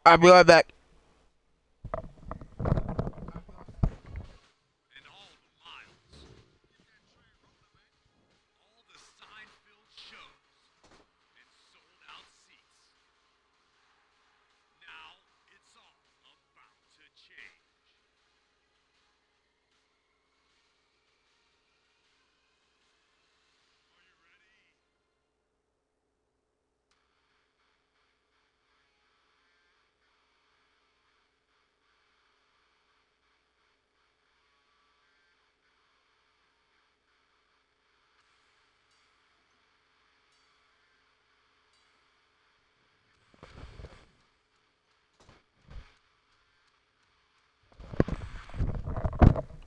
I'll be right back. And all the miles, all the sign-filled shows, and sold-out seats. Now it's all about to change. Are you ready?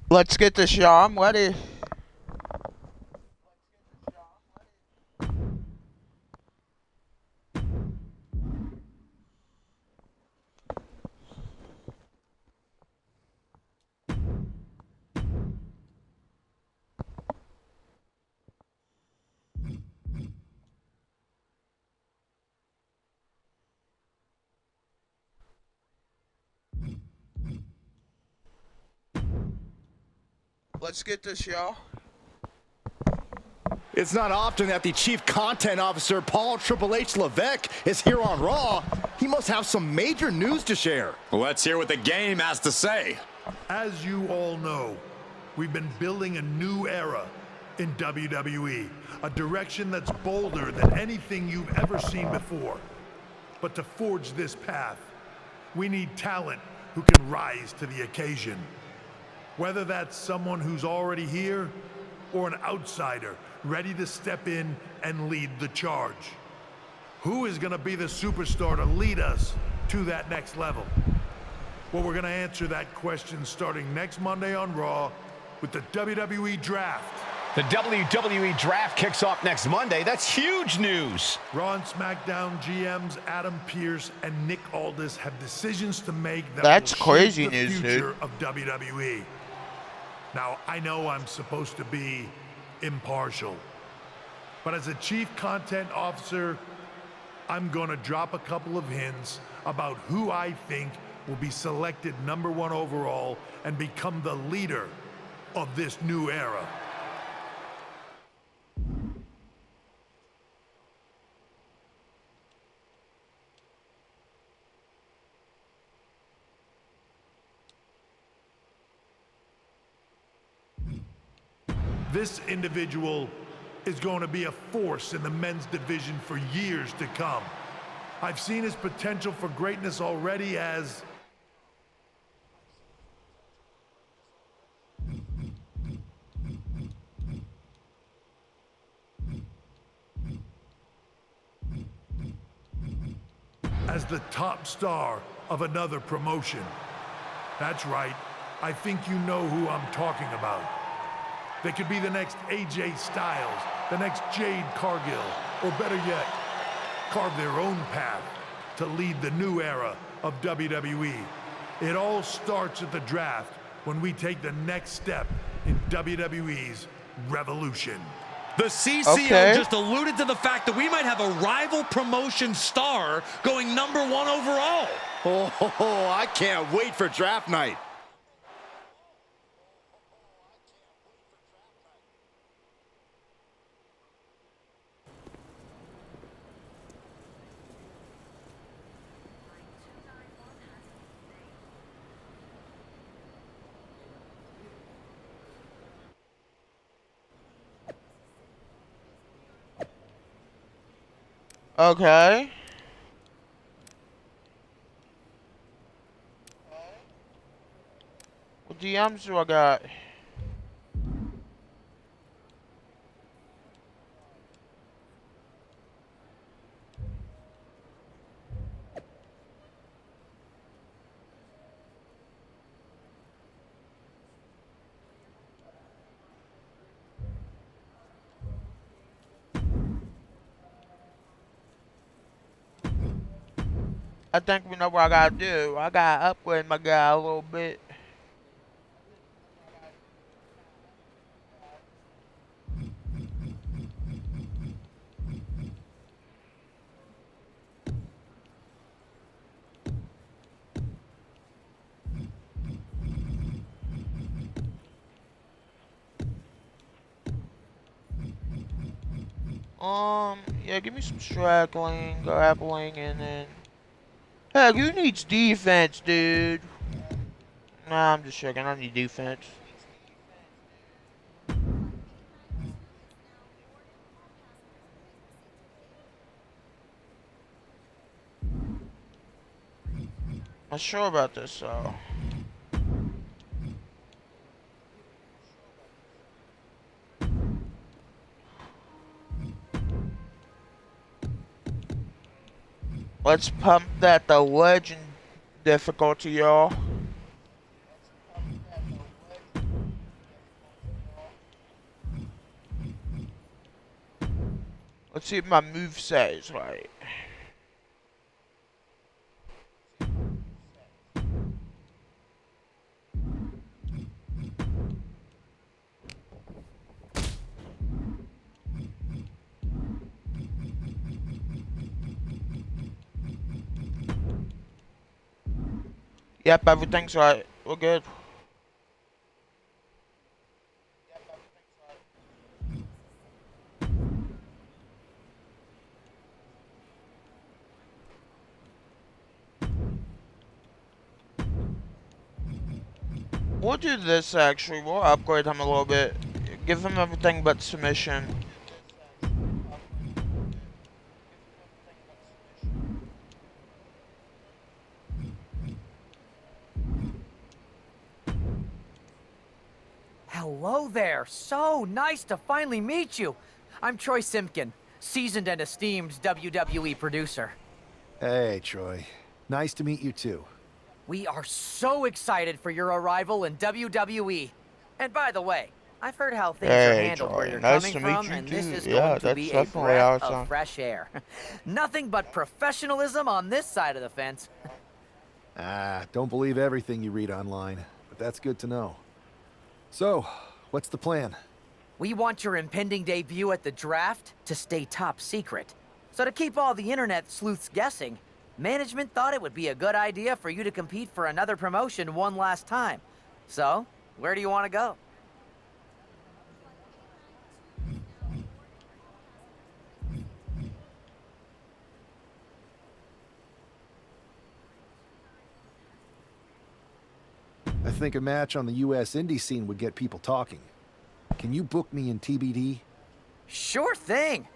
Let's get this, y'all. I'm ready. Let's get this, y'all. It's not often that the Chief Content Officer, Paul Triple H Levesque, is here on Raw. He must have some major news to share. Let's hear what the game has to say. As you all know, we've been building a new era in WWE, a direction that's bolder than anything you've ever seen before. But to forge this path, we need talent who can rise to the occasion. Whether that's someone who's already here or an outsider ready to step in and lead the charge. Who is going to be the superstar to lead us to that next level? Well, we're going to answer that question starting next Monday on Raw with the WWE Draft. The WWE Draft kicks off next Monday. That's huge news. Raw and SmackDown GMs Adam Pearce and Nick Aldis have decisions to make that That's will crazy shape the news, future dude. of WWE. Now, I know I'm supposed to be impartial, but as a Chief Content Officer, I'm going to drop a couple of hints about who I think will be selected #1 overall and become the leader of this new era. This individual is going to be a force in the men's division for years to come. I've seen his potential for greatness already as the top star of another promotion. That's right. I think you know who I'm talking about. They could be the next AJ Styles, the next Jade Cargill, or better yet, carve their own path to lead the new era of WWE. It all starts at the draft when we take the next step in WWE's revolution. The CCO Okay. just alluded to the fact that we might have a rival promotion star going #1 overall. Oh, I can't wait for draft night. Okay. What DMs do I got? I think we know what I gotta do. I gotta upgrade my guy a little bit. Yeah, give me some straggling, grappling, and then... Heck, who needs defense, dude? Nah, I'm just checking. I need defense. Not sure about this, though. Let's pump that to legend difficulty, y'all. Let's see if my moveset is right. Yep, everything's right. We're good. We'll do this actually. We'll upgrade him a little bit. Give him everything but submission. Hello there. So nice to finally meet you. I'm Troy Simpkin, seasoned and esteemed WWE producer. Hey, Troy. Nice to meet you too. We are so excited for your arrival in WWE. And by the way, I've heard how things are handled where you're nice coming to meet from, you and too. this is Yeah, going to be a that's definitely breath awesome. of fresh air. Nothing but professionalism on this side of the fence. Don't believe everything you read online, but that's good to know. So, what's the plan? We want your impending debut at the draft to stay top secret. So to keep all the internet sleuths guessing, management thought it would be a good idea for you to compete for another promotion one last time. So, where do you want to go? I think a match on the US indie scene would get people talking. Can you book me in TBD? Sure thing.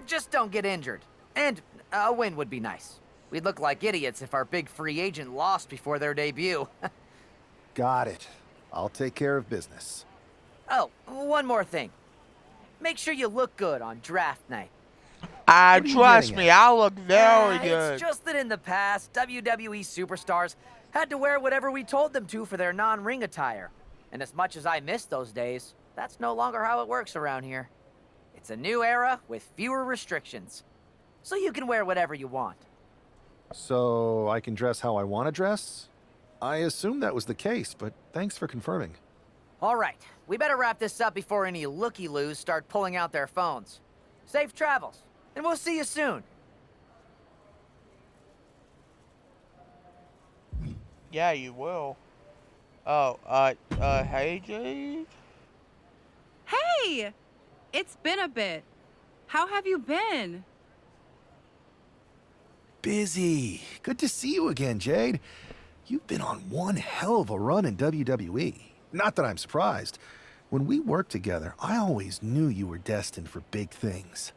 Just don't get injured. And a win would be nice. We'd look like idiots if our big free agent lost before their debut. Got it. I'll take care of business. Oh, one more thing. Make sure you look good on draft night. Trust getting me, at? I look very good. It's just that in the past, WWE superstars had to wear whatever we told them to for their non-ring attire. And as much as I miss those days, that's no longer how it works around here. It's a new era with fewer restrictions. So you can wear whatever you want. So, I can dress how I want to dress? I assumed that was the case, but thanks for confirming. All right, we better wrap this up before any looky-loos start pulling out their phones. Safe travels, and we'll see you soon. Yeah, you will. Oh, hey, Jade? Hey! It's been a bit. How have you been? Busy. Good to see you again, Jade. You've been on one hell of a run in WWE. Not that I'm surprised. When we worked together, I always knew you were destined for big things.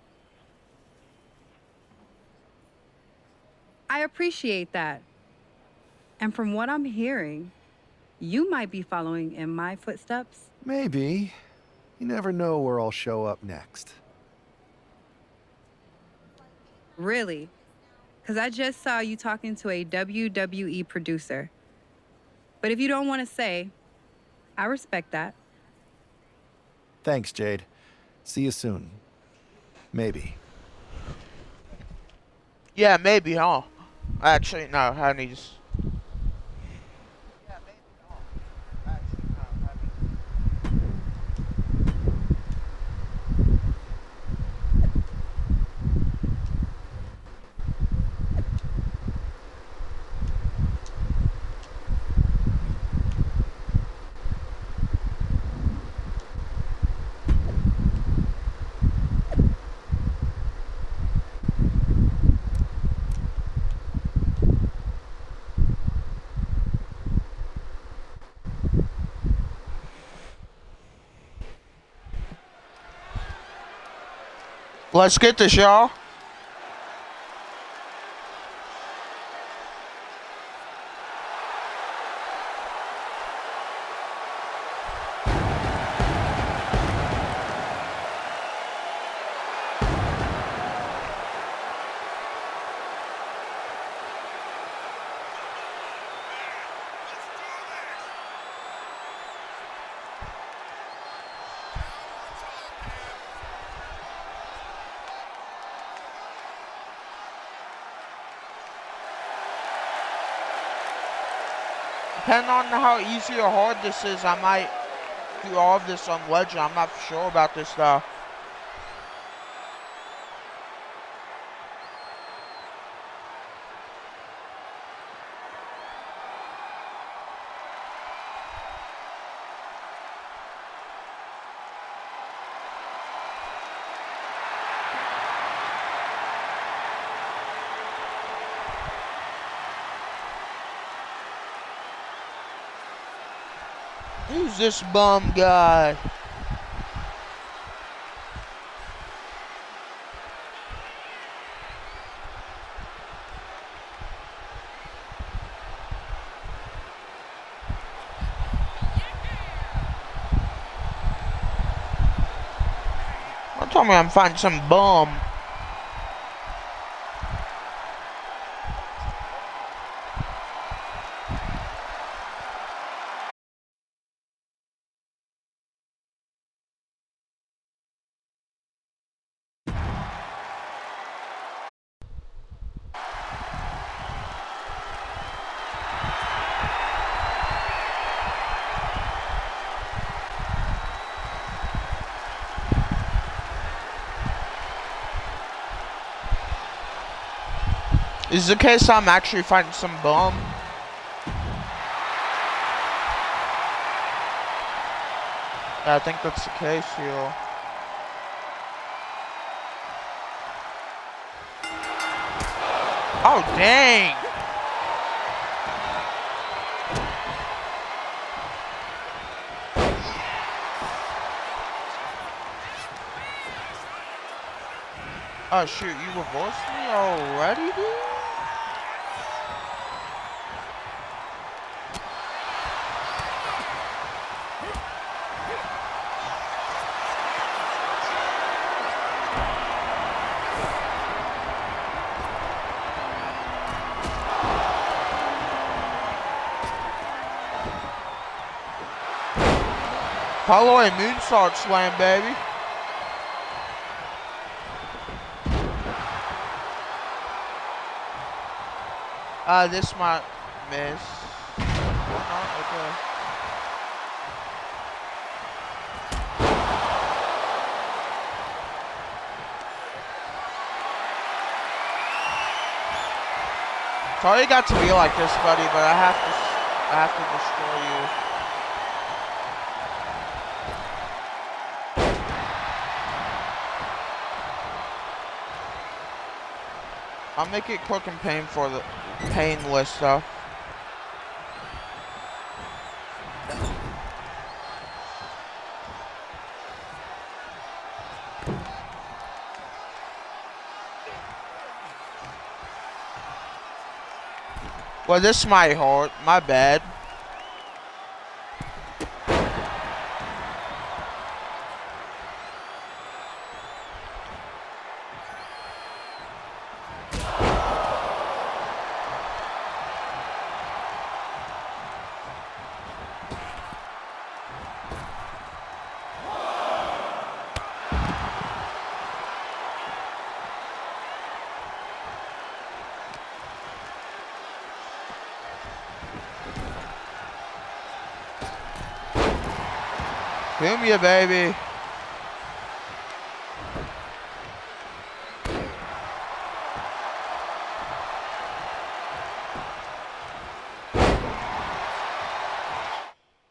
I appreciate that. And from what I'm hearing, you might be following in my footsteps. Maybe. You never know where I'll show up next. Really? Because I just saw you talking to a WWE producer. But if you don't want to say, I respect that. Thanks, Jade. See you soon. Maybe. Yeah, maybe, huh? Actually, no, I need to... Let's get this, y'all. Depending on how easy or hard this is, I might do all of this on Legend. I'm not sure about this though. Who's this bum guy? Don't tell me I'm finding some bum. Is it the case I'm actually finding some bum? Yeah, I think that's the case here. Oh, dang! Oh shoot, you reversed me already, dude? Follow a moonsault slam, baby. This might miss. Oh, okay. Sorry it got to be like this, buddy, but I have to destroy you. I'll make it quick and painless though. Well, this might hurt. My bad. Boom ya, baby.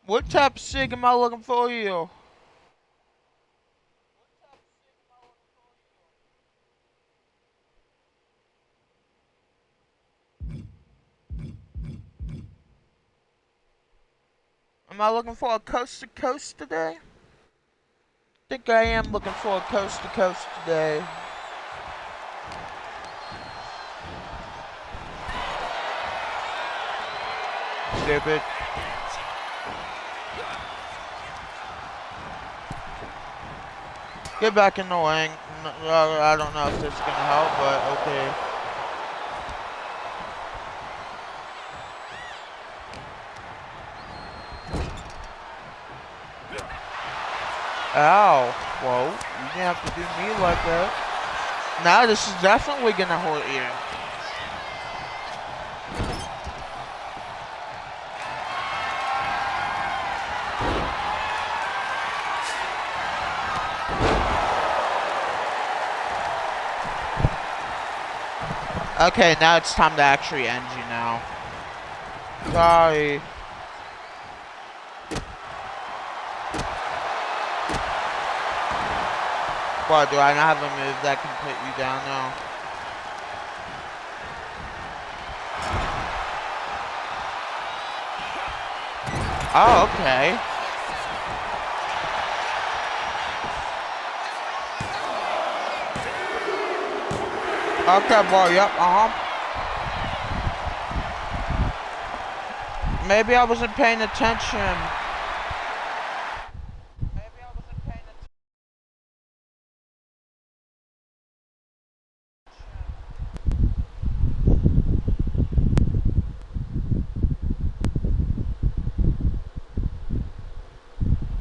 What type of sig am I looking for you? Am I looking for a coast to coast today? I think I am looking for a coast to coast today. stupid. Get back in the ring. I don't know if this is gonna help, but okay. Ow. Whoa. You didn't have to do me like that. Now this is definitely gonna hurt you. Okay, now it's time to actually end you now. Sorry. What, do I not have a move that can put you down now? Oh, okay. Okay, boy, yep, Maybe I wasn't paying attention.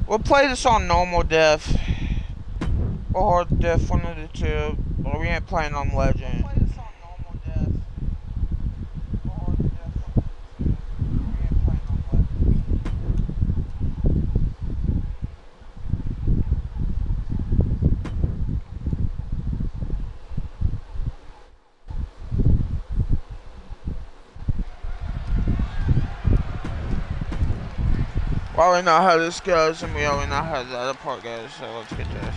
We'll play this on normal diff. Or hard diff, one of the two. Or we ain't playing on legend. Well, we know how this goes, and we already know how the other part goes, so let's get this.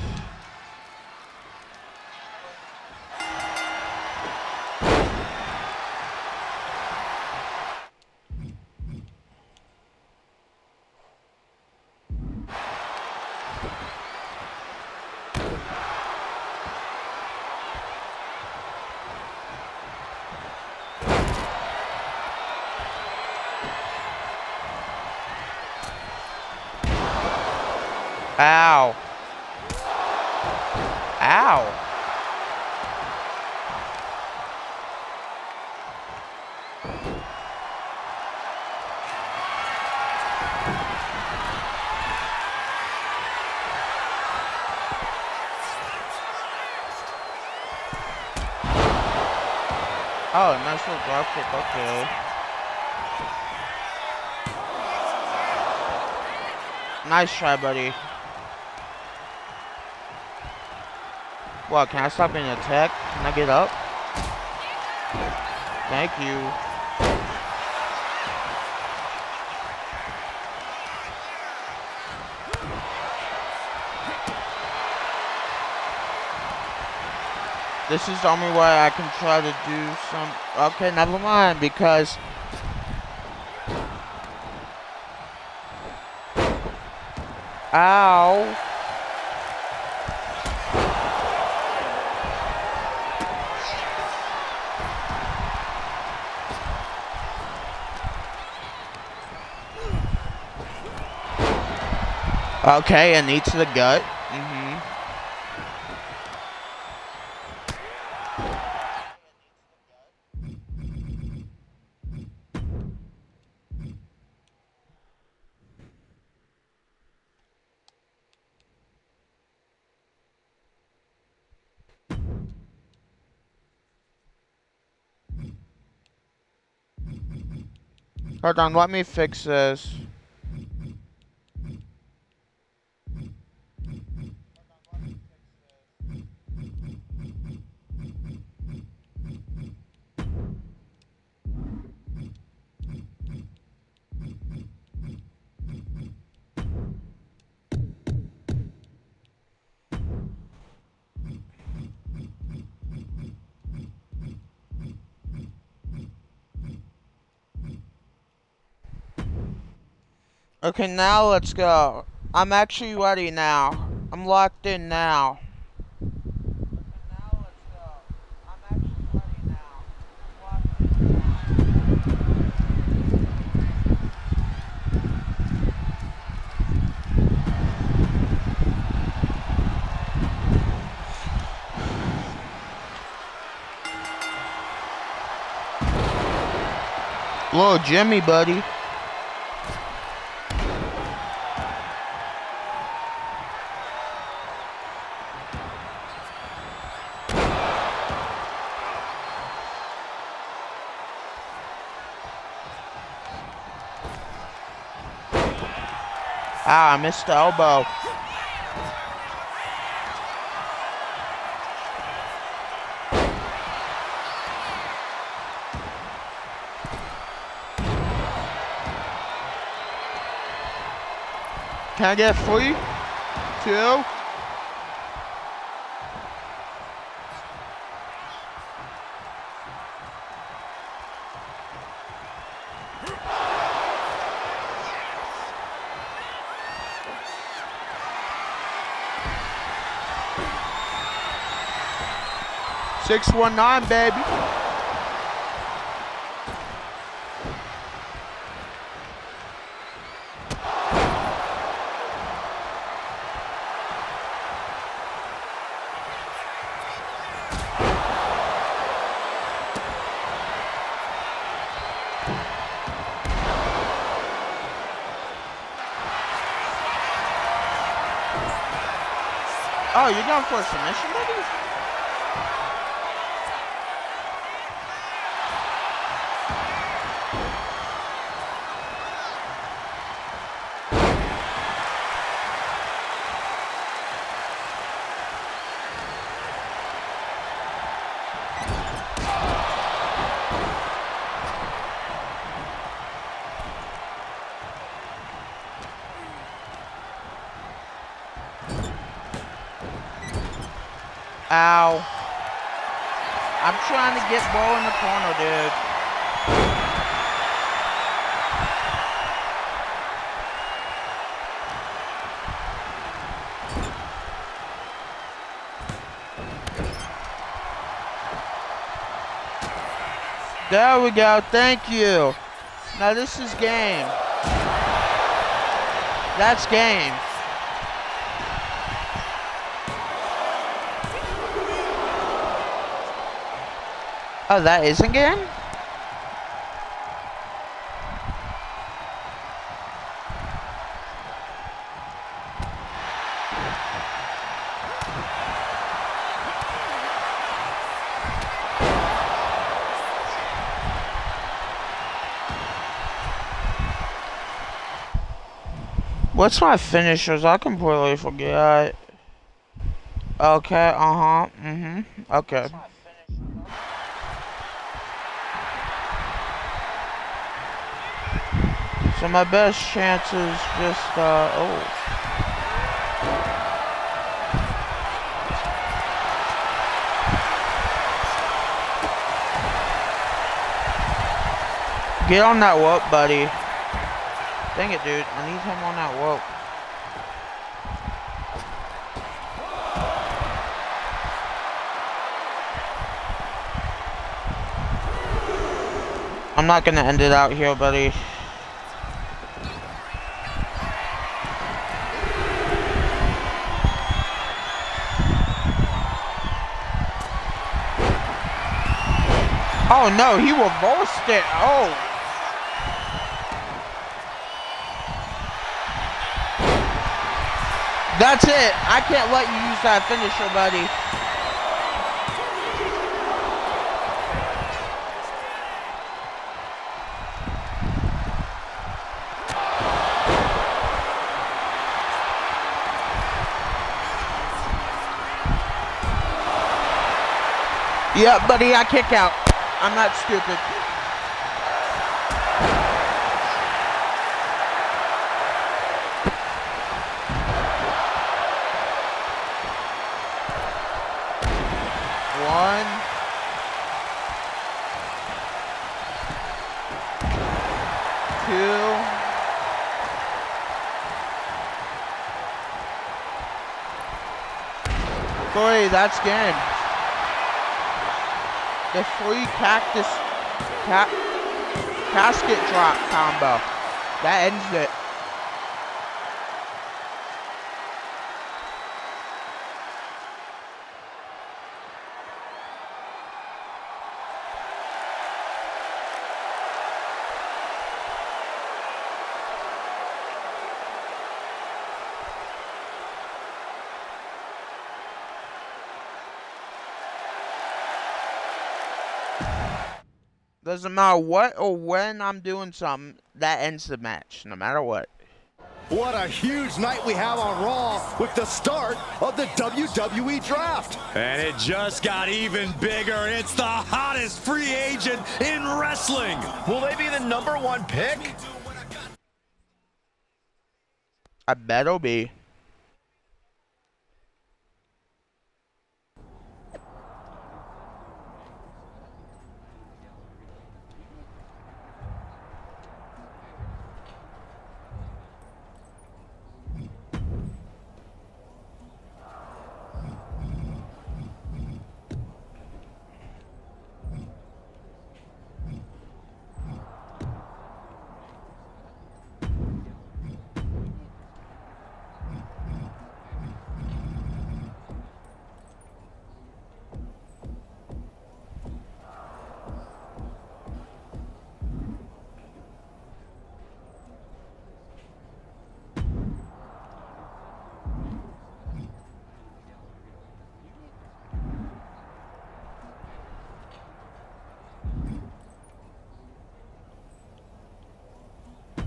Ow. Ow. Oh, nice little drop kick, okay. Nice try, buddy. What, can I stop being attacked? Can I get up? Thank you. This is the only way I can try to do some... Okay, never mind, because... Ow. Okay, a knee to the gut. Hold on, let me fix this. Okay, now let's go. I'm actually ready now. I'm locked in now. Little Jimmy, buddy. Ah, I missed the elbow. Can I get 3, 2? Six 1-9, baby. Oh, you're going for a submission, buddy? Ow. I'm trying to get Bo in the corner, dude. There we go. Thank you. Now this is game. That's game. Oh, that isn't game? What's my finishers? I completely forget. Okay, okay. So my best chance is just, oh. Get on that whoop, buddy. Dang it, dude. I need him on that whoop. I'm not gonna end it out here, buddy. Oh no, he reversed it. Oh. That's it. I can't let you use that finisher, buddy. Yeah, buddy, I kick out. I'm not stupid. One. Two. Three, that's game. The free casket drop combo. That ends it. Doesn't matter what or when I'm doing something, that ends the match, no matter what. What a huge night we have on Raw with the start of the WWE Draft. And it just got even bigger. It's the hottest free agent in wrestling. Will they be the #1 pick? I bet it'll be.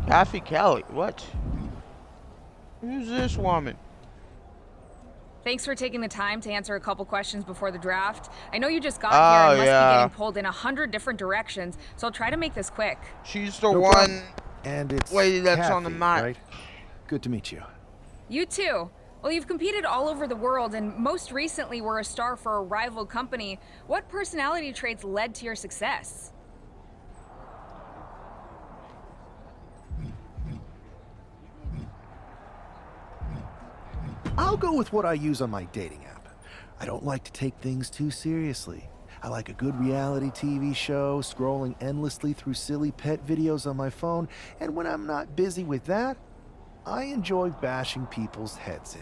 Kathy Kelly, what? Who's this woman? Thanks for taking the time to answer a couple questions before the draft. I know you just got here and must be getting pulled in 100 different directions, so I'll try to make this quick. She's the one and it's lady that's Kathy, on the mic. right? Good to meet you. You too. Well, you've competed all over the world and most recently were a star for a rival company. What personality traits led to your success? I'll go with what I use on my dating app. I don't like to take things too seriously. I like a good reality TV show, scrolling endlessly through silly pet videos on my phone, and when I'm not busy with that, I enjoy bashing people's heads in.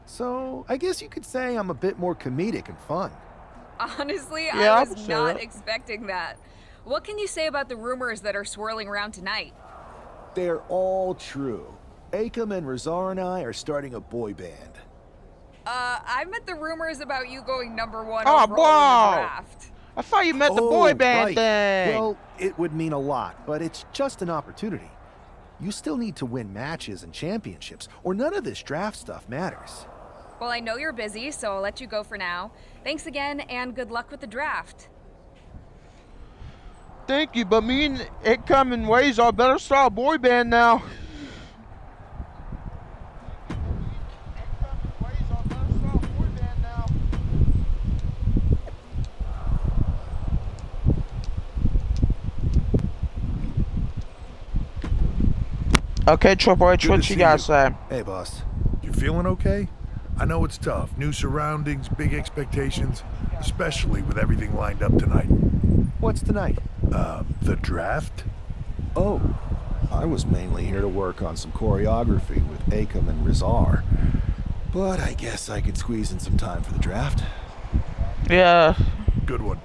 So, I guess you could say I'm a bit more comedic and fun. Honestly, Yeah, I was not so. expecting that. What can you say about the rumors that are swirling around tonight? They're all true. Akam and Razar and I are starting a boy band. I meant the rumors about you going #1 Oh, overall in the wow. draft. I thought you meant the boy band right. thing. Well, it would mean a lot, but it's just an opportunity. You still need to win matches and championships, or none of this draft stuff matters. Well, I know you're busy, so I'll let you go for now. Thanks again, and good luck with the draft. Thank you, but me and It Coming Ways, I better start a boy band now. Okay, Triple H, Good what to you see gotta you. say? Hey, boss. You feeling okay? I know it's tough. New surroundings, big expectations, especially with everything lined up tonight. What's tonight? The draft? Oh, I was mainly here to work on some choreography with Akam and Razar. But I guess I could squeeze in some time for the draft. Yeah. Good one.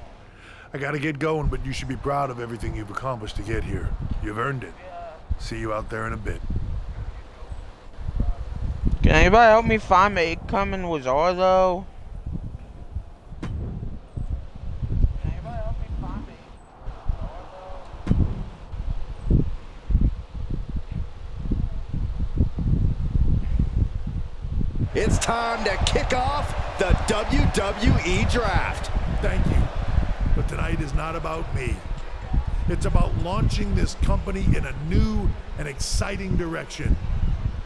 I gotta get going, but you should be proud of everything you've accomplished to get here. You've earned it. See you out there in a bit. Can anybody help me find my It Coming Wazar though? Can anybody help me find my It's time to kick off the WWE Draft. Thank you. But tonight is not about me. It's about launching this company in a new and exciting direction.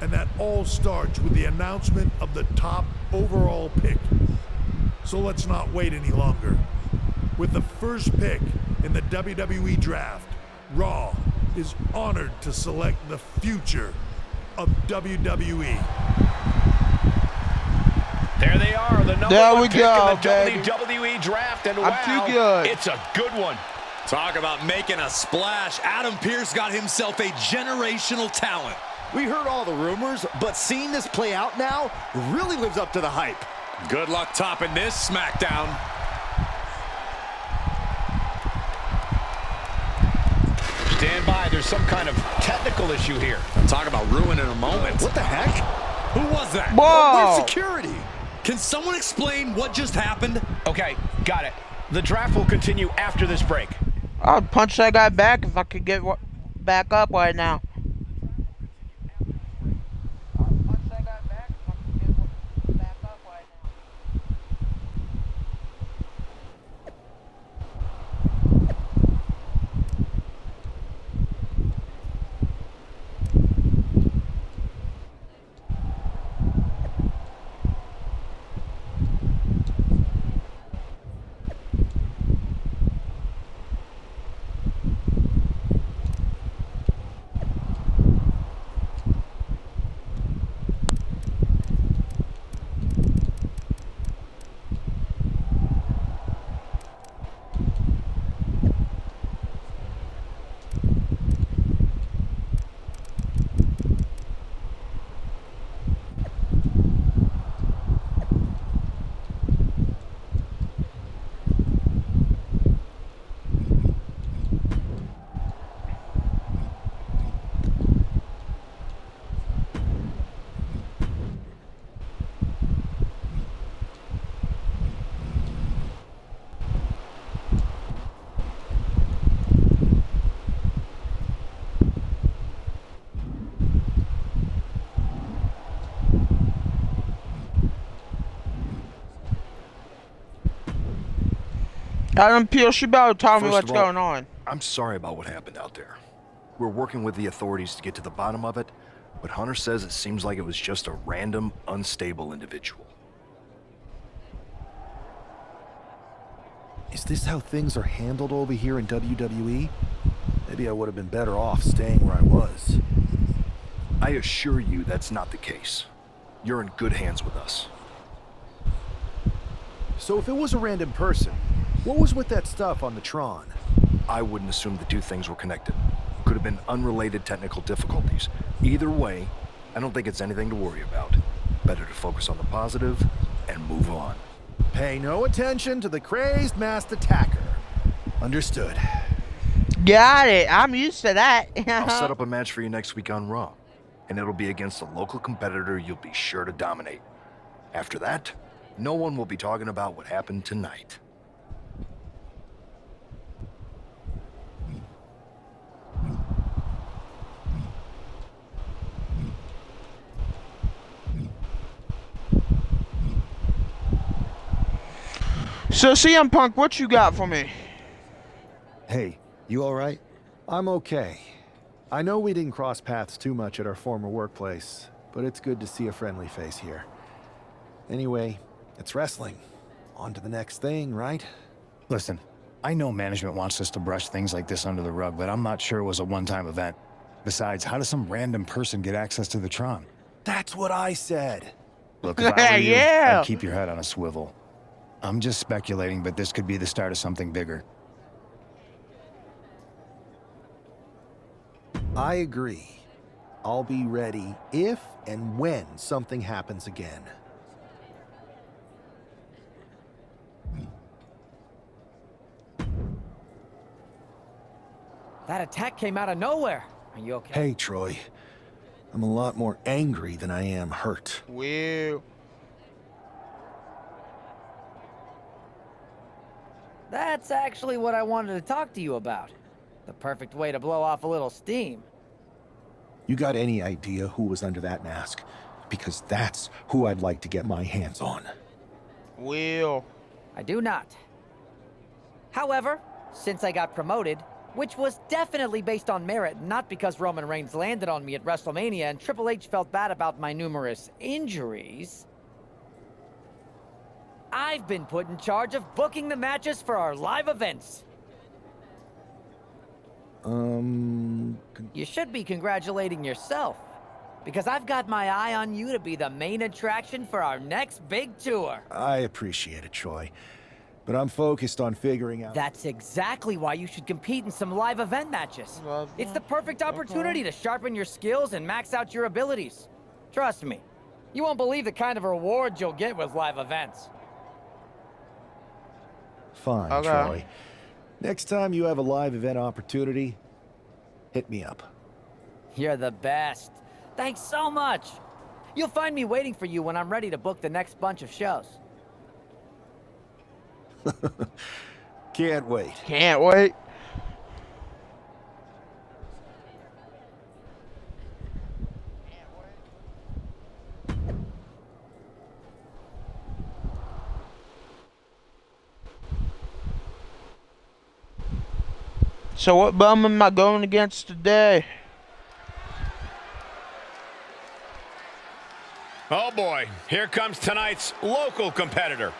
And that all starts with the announcement of the top overall pick. So let's not wait any longer. With the first pick in the WWE Draft, Raw is honored to select the future of WWE. There they are, the There #1 we pick go, in the baby. WWE Draft, and I'm wow, too good. it's a good one. Talk about making a splash. Adam Pearce got himself a generational talent. We heard all the rumors, but seeing this play out now really lives up to the hype. Good luck topping this SmackDown. Stand by, there's some kind of technical issue here. Talk about ruining a moment. What the heck? Who was that? Where's Whoa! security? Can someone explain what just happened? Okay, got it. The draft will continue after this break. I'll punch that guy back if I could get back up right now. Adam Peele, she better tell me what's going on. I'm sorry about what happened out there. We're working with the authorities to get to the bottom of it, but Hunter says it seems like it was just a random, unstable individual. Is this how things are handled over here in WWE? Maybe I would have been better off staying where I was. I assure you that's not the case. You're in good hands with us. So if it was a random person, what was with that stuff on the Tron? I wouldn't assume the two things were connected. Could have been unrelated technical difficulties. Either way, I don't think it's anything to worry about. Better to focus on the positive and move on. Pay no attention to the crazed masked attacker. Understood. Got it. I'm used to that. I'll set up a match for you next week on Raw, and it'll be against a local competitor you'll be sure to dominate. After that, no one will be talking about what happened tonight. So CM Punk, what you got for me? Hey, you all right? I'm okay. I know we didn't cross paths too much at our former workplace, but it's good to see a friendly face here. Anyway, it's wrestling. On to the next thing, right? Listen, I know management wants us to brush things like this under the rug, but I'm not sure it was a one-time event. Besides, how does some random person get access to the Tron? That's what I said. Look, if I were you, Yeah. I'd keep your head on a swivel. I'm just speculating, but this could be the start of something bigger. I agree. I'll be ready if and when something happens again. That attack came out of nowhere. Are you okay? Hey, Troy. I'm a lot more angry than I am hurt. Well, That's actually what I wanted to talk to you about. The perfect way to blow off a little steam. You got any idea who was under that mask? Because that's who I'd like to get my hands on. well. I do not. However, since I got promoted, which was definitely based on merit, not because Roman Reigns landed on me at WrestleMania and Triple H felt bad about my numerous injuries, I've been put in charge of booking the matches for our live events. You should be congratulating yourself, because I've got my eye on you to be the main attraction for our next big tour. I appreciate it, Troy. But I'm focused on figuring out... That's exactly why you should compete in some live event matches. It's the perfect opportunity to sharpen your skills and max out your abilities. Trust me, you won't believe the kind of rewards you'll get with live events. Fine, Okay. Troy. Next time you have a live event opportunity, hit me up. You're the best. Thanks so much. You'll find me waiting for you when I'm ready to book the next bunch of shows. Can't wait. Can't wait. So what bum am I going against today? Oh boy, here comes tonight's local competitor.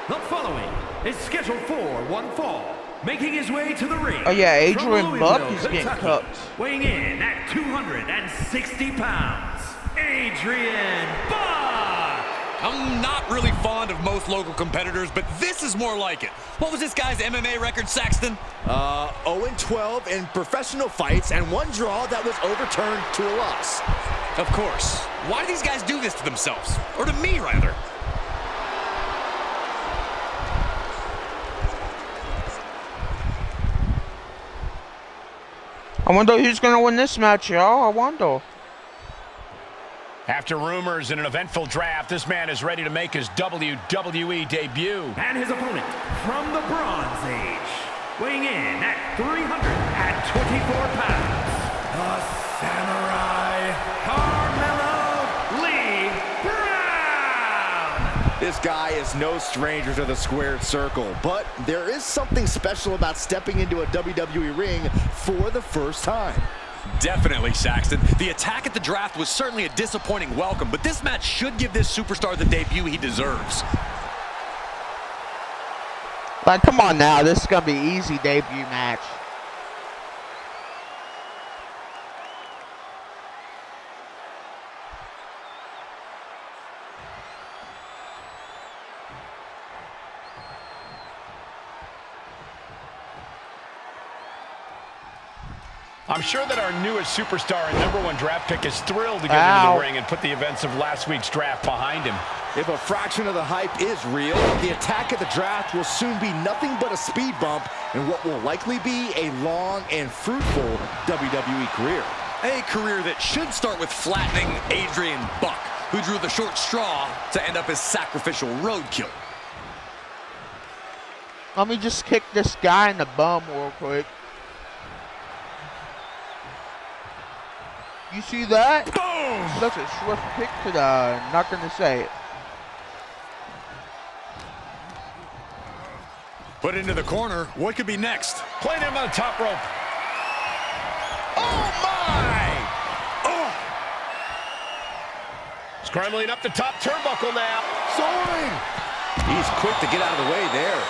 The following is scheduled for one fall, making his way to the ring. Oh yeah, Adrian from Buck Louisville, is getting Kentucky, cooked. weighing in at 260 pounds, Adrian Buck. I'm not really fond of most local competitors, but this is more like it. What was this guy's MMA record, Saxton? 0-12 in professional fights and one draw that was overturned to a loss. Of course. Why do these guys do this to themselves? Or to me, rather? I wonder who's gonna win this match, y'all. I wonder. After rumors in an eventful draft, this man is ready to make his WWE debut. And his opponent from the Bronze Age, weighing in at 324 pounds, the Samurai Carmelo Lee Brown. This guy is no stranger to the squared circle, but there is something special about stepping into a WWE ring for the first time. Definitely, Saxton. The attack at the draft was certainly a disappointing welcome, but this match should give this superstar the debut he deserves. Like, come on now. This is gonna be an easy debut match. I'm sure that our newest superstar and #1 draft pick is thrilled to get into the ring and put the events of last week's draft behind him. If a fraction of the hype is real, the attack at the draft will soon be nothing but a speed bump in what will likely be a long and fruitful WWE career. A career that should start with flattening Adrian Buck, who drew the short straw to end up as sacrificial roadkill. Let me just kick this guy in the bum real quick. You see that? Boom! That's a swift kick to the... Not gonna say it. Put into the corner. What could be next? Playing him on the top rope. Oh my! Oh! Scrambling up the top turnbuckle now. Soaring! He's quick to get out of the way there.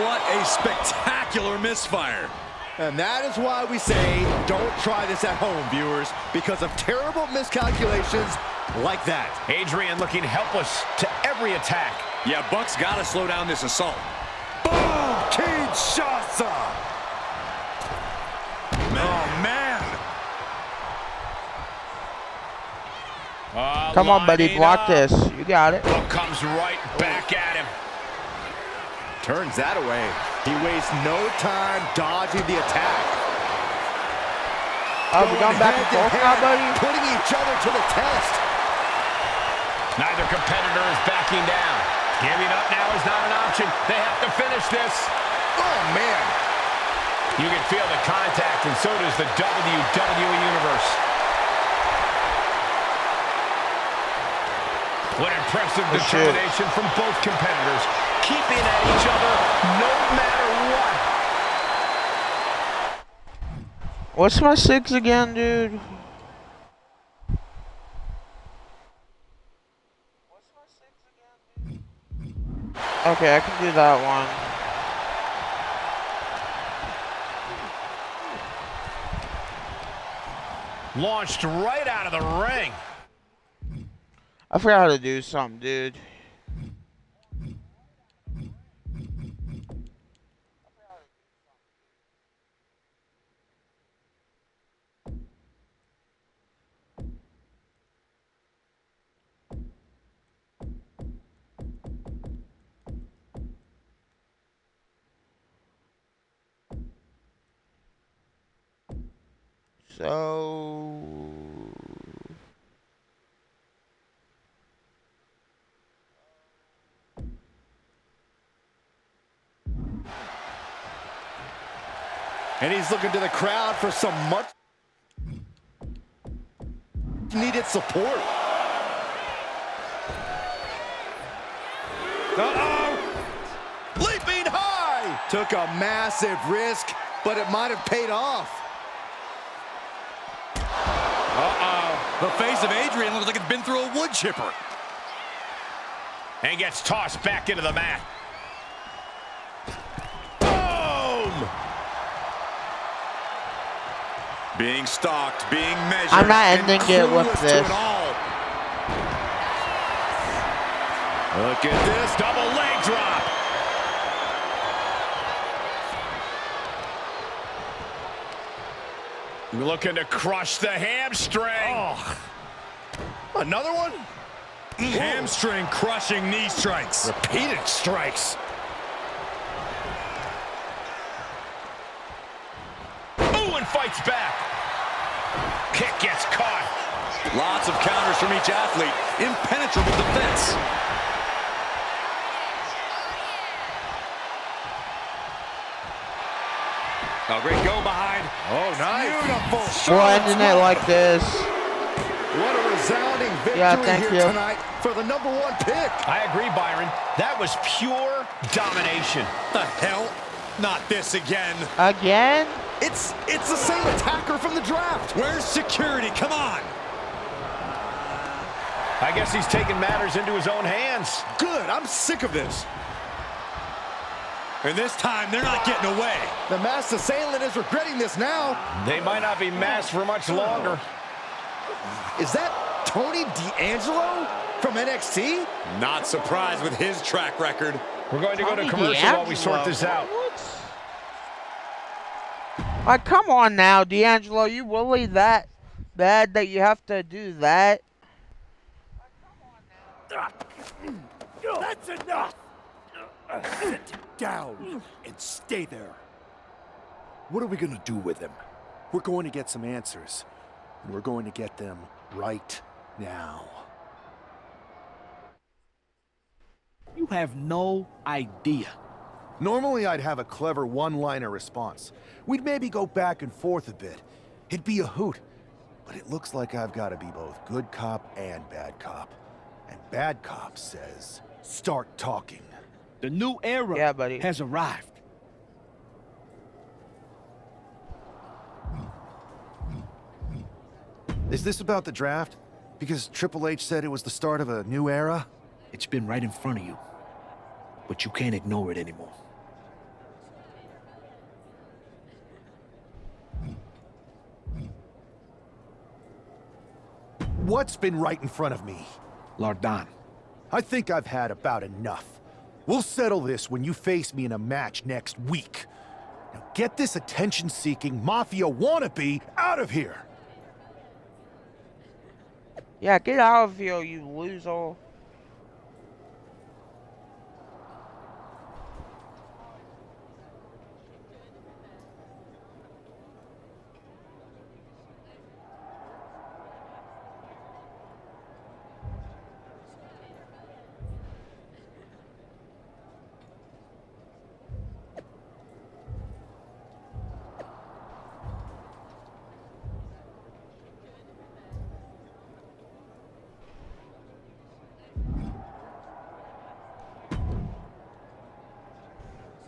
What a spectacular misfire. And that is why we say, don't try this at home, viewers, because of terrible miscalculations like that. Adrian looking helpless to every attack. Yeah, Buck's got to slow down this assault. Boom! Kinshasa! Oh, man. Come on, buddy. Block this. You got it. Buck comes right back at him. Turns that away. He wastes no time dodging the attack. Oh, we going back and forth now, buddy? Putting each other to the test. Neither competitor is backing down. Giving up now is not an option. They have to finish this. Oh, man. You can feel the contact, and so does the WWE Universe. What impressive determination from both competitors, keeping at each other no matter what. What's my 6 again, dude? Okay, I can do that one. Launched right out of the ring. I forgot how to do something, dude. So... And he's looking to the crowd for some much needed support. The Took a massive risk, but it might have paid off. The face of Adrian looks like it's been through a wood chipper. And gets tossed back into the mat. Boom! Being stalked, being measured. I'm not ending it with clueless to this. it all. Look at this double leg drop. Looking to crush the hamstring. Oh. Another one? Hamstring crushing knee strikes. Repeated strikes. Ooh, and fights back. Kick gets caught. Lots of counters from each athlete. Impenetrable defense. Oh, great go behind. Oh, nice. Beautiful. We're ending it like this. What a resounding victory thank here you. tonight for the #1 pick. I agree, Byron. That was pure domination. The hell? Not this again. Again? It's the same attacker from the draft. Where's security? Come on. I guess he's taking matters into his own hands. Good, I'm sick of this. And this time, they're not getting away. The masked assailant is regretting this now. They might not be masked for much longer. Is that Tony D'Angelo from NXT? Not surprised with his track record. We're going to go to commercial while we sort this out. Like, come on now, D'Angelo. You really that bad that you have to do that? That's enough! Sit down and stay there. What are we gonna do with him? We're going to get some answers. And we're going to get them right now. You have no idea. Normally I'd have a clever one-liner response. We'd maybe go back and forth a bit. It'd be a hoot. But it looks like I've got to be both good cop and bad cop. And bad cop says, start talking. The new era has arrived. Is this about the draft? Because Triple H said it was the start of a new era? It's been right in front of you. But you can't ignore it anymore. What's been right in front of me? Lardan. I think I've had about enough. We'll settle this when you face me in a match next week. Now get this attention-seeking Mafia wannabe out of here! Yeah, get out of here, you loser.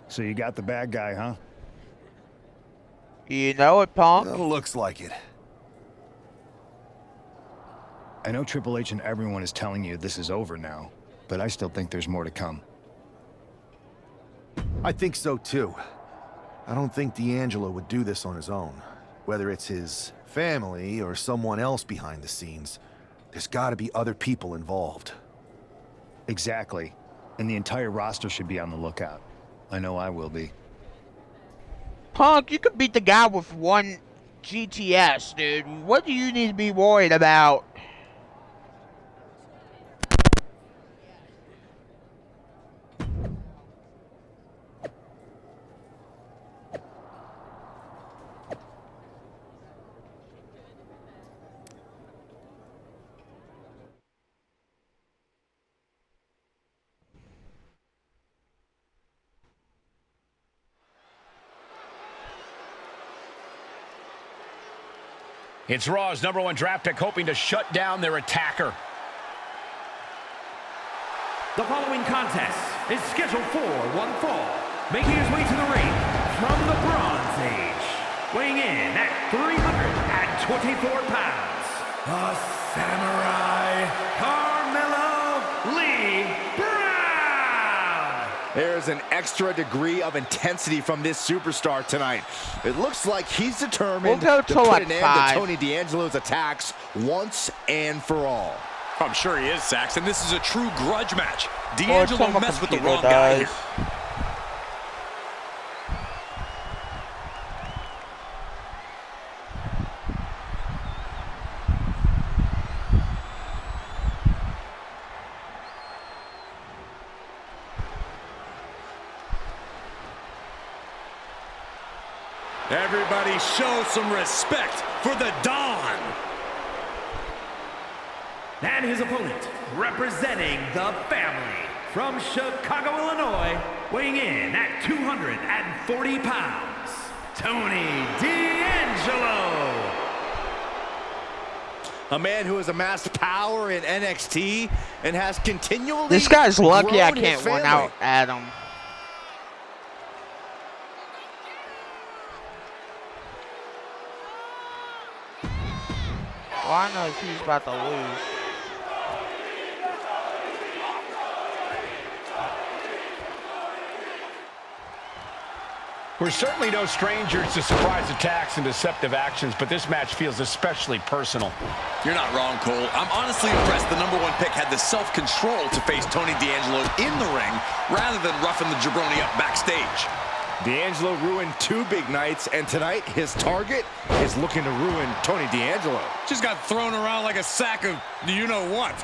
So you got the bad guy, huh? You know it, punk. Well, looks like it. I know Triple H and everyone is telling you this is over now, but I still think there's more to come. I think so too. I don't think D'Angelo would do this on his own. Whether it's his family or someone else behind the scenes, there's gotta be other people involved. Exactly. And the entire roster should be on the lookout. I know I will be. Punk, you could beat the guy with one GTS, dude. What do you need to be worried about? It's Raw's #1 draft pick hoping to shut down their attacker. The following contest is scheduled for one fall, making his way to the ring from the Bronze Age, weighing in at 324 pounds, the Samurai Carmelo Lee Brown. There's an extra degree of intensity from this superstar tonight. It looks like he's determined to put an end to Tony D'Angelo's attacks once and for all. I'm sure he is, Saxton. This is a true grudge match. D'Angelo messed with the wrong guy here. Everybody show some respect for the Don. And his opponent, representing the family, from Chicago, Illinois, weighing in at 240 pounds, Tony D'Angelo. A man who has amassed power in NXT and has continually This guy's lucky I grown his can't win family. out at him. Well, I know he's about to lose. We're certainly no strangers to surprise attacks and deceptive actions, but this match feels especially personal. You're not wrong, Cole. I'm honestly impressed the #1 pick had the self-control to face Tony D'Angelo in the ring rather than roughing the jabroni up backstage. D'Angelo ruined 2 big nights, and tonight his target is looking to ruin Tony D'Angelo. Just got thrown around like a sack of you-know-what.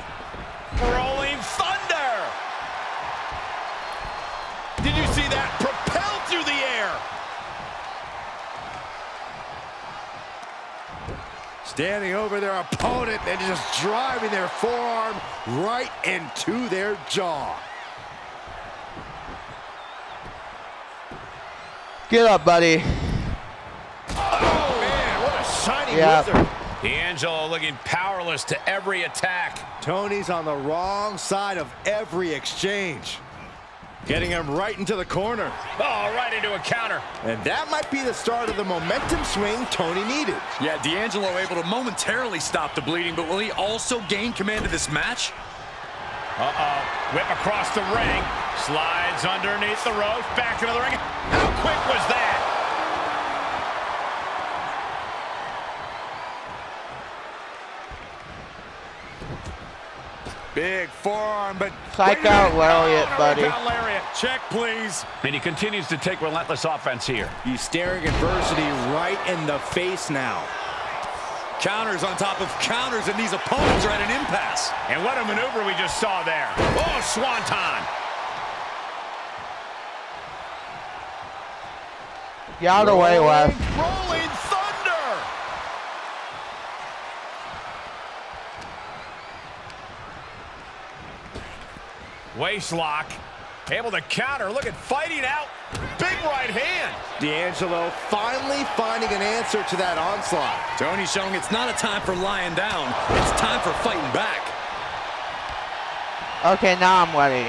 Rolling thunder! Did you see that? Propelled through the air! Standing over their opponent and just driving their forearm right into their jaw. Get up, buddy. Oh, man, what a shining wizard. D'Angelo looking powerless to every attack. Tony's on the wrong side of every exchange. Getting him right into the corner. Oh, right into a counter. And that might be the start of the momentum swing Tony needed. Yeah, D'Angelo able to momentarily stop the bleeding, but will he also gain command of this match? Uh-oh. Whip across the ring. Slides underneath the ropes. Back into the ring. How quick was that? Big forearm, but... Psych out lariat, buddy. Lariat. Check, please. And he continues to take relentless offense here. He's staring adversity right in the face now. Counters on top of counters, and these opponents are at an impasse. And what a maneuver we just saw there. Oh, swanton. Get out of the way, Wes. Rolling thunder! Waist lock. Able to counter. Look at fighting out. Big right hand. D'Angelo finally finding an answer to that onslaught. Tony showing it's not a time for lying down. It's time for fighting back. Okay, now I'm ready.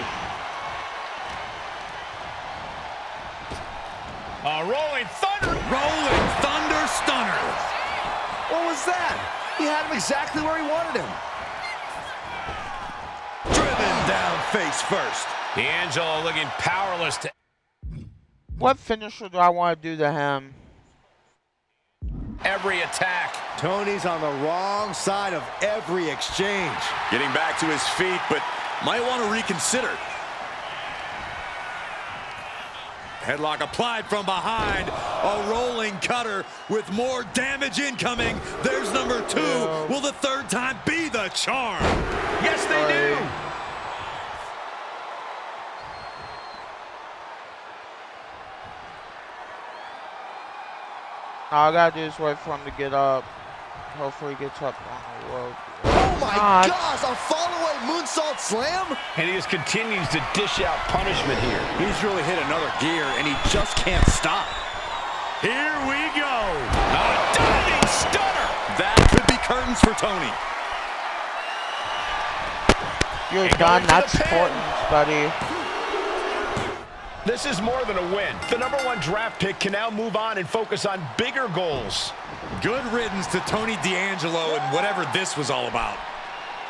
Rolling thunder. Rolling thunder stunner. What was that? He had him exactly where he wanted him. Driven down face first. D'Angelo looking powerless to... What finisher do I want to do to him? every attack. Tony's on the wrong side of every exchange. Getting back to his feet, but might want to reconsider. Headlock applied from behind. A rolling cutter with more damage incoming. There's number two. Will the third time be the charm? Yes, they do. All I gotta do is wait for him to get up. Hopefully he gets up on the rope. Oh my gosh, a follow-away moonsault slam? And he just continues to dish out punishment here. He's really hit another gear, and he just can't stop. Here we go. A diving stunner. That could be curtains for Tony. You're done. That's important, buddy. This is more than a win. The #1 draft pick can now move on and focus on bigger goals. Good riddance to Tony D'Angelo and whatever this was all about.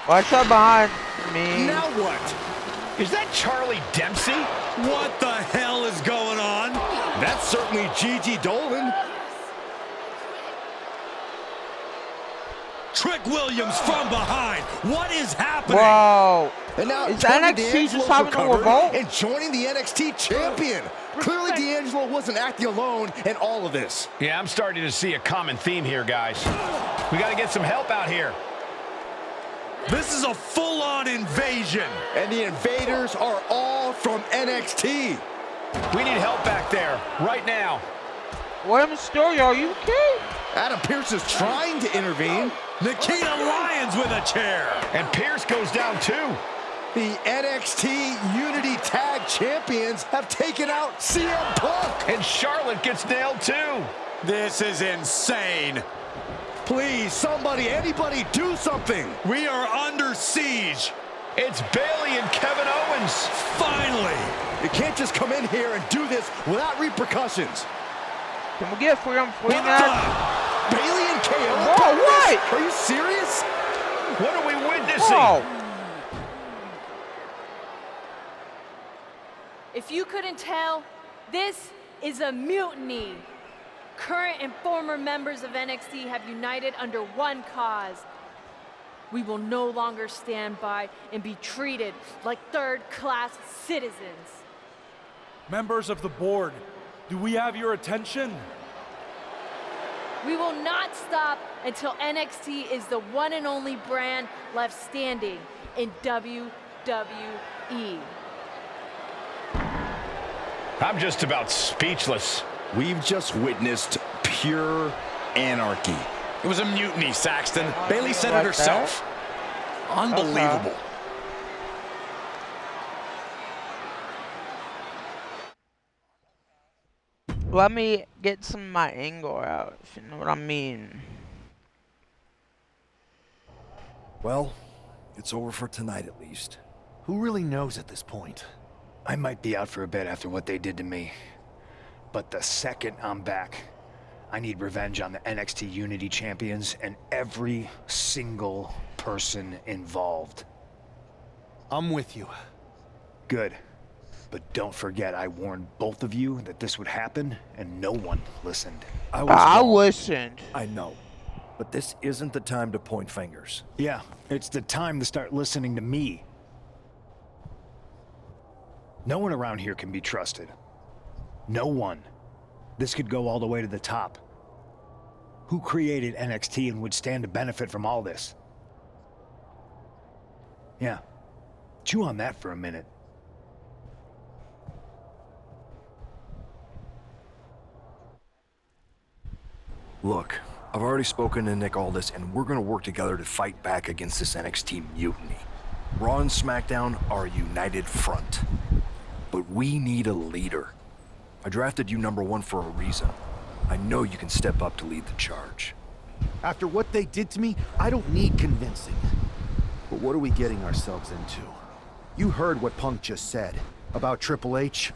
Watch out behind me. Now what? Is that Charlie Dempsey? What the hell is going on? That's certainly Gigi Dolan. Trick Williams from behind. What is happening? Whoa. And now is Tony NXT just D'Angelo's having a revolt? and joining the NXT champion. Clearly D'Angelo wasn't acting alone in all of this. Yeah, I'm starting to see a common theme here, guys. We got to get some help out here. This is a full-on invasion. And the invaders are all from NXT. We need help back there, right now. What a story, are you kidding? Adam Pearce is trying to intervene. Nikita Lyons with a chair. And Pearce goes down too. The NXT Unity Tag Champions have taken out CM Punk. And Charlotte gets nailed too. This is insane. Please, somebody, anybody, do something. We are under siege. It's Bayley and Kevin Owens. Finally. You can't just come in here and do this without repercussions. Can we get free match? Bayley and KO? Whoa, what? Are you serious? What are we witnessing? Whoa. If you couldn't tell, this is a mutiny. Current and former members of NXT have united under one cause. We will no longer stand by and be treated like third-class citizens. Members of the board, do we have your attention? We will not stop until NXT is the one and only brand left standing in WWE. I'm just about speechless. We've just witnessed pure anarchy. It was a mutiny, Saxton. Bayley said it herself. Unbelievable. Let me get some of my angle out, if you know what I mean. Well, it's over for tonight at least. Who really knows at this point? I might be out for a bit after what they did to me. But the second I'm back, I need revenge on the NXT Unity Champions and every single person involved. I'm with you. Good. But don't forget, I warned both of you that this would happen, and no one listened. I listened. I know. But this isn't the time to point fingers. Yeah, it's the time to start listening to me. No one around here can be trusted. No one. This could go all the way to the top. Who created NXT and would stand to benefit from all this? Yeah. Chew on that for a minute. Look, I've already spoken to Nick Aldis, and we're gonna work together to fight back against this NXT mutiny. Raw and SmackDown are a united front. But we need a leader. I drafted you #1 for a reason. I know you can step up to lead the charge. After what they did to me, I don't need convincing. But what are we getting ourselves into? You heard what Punk just said about Triple H.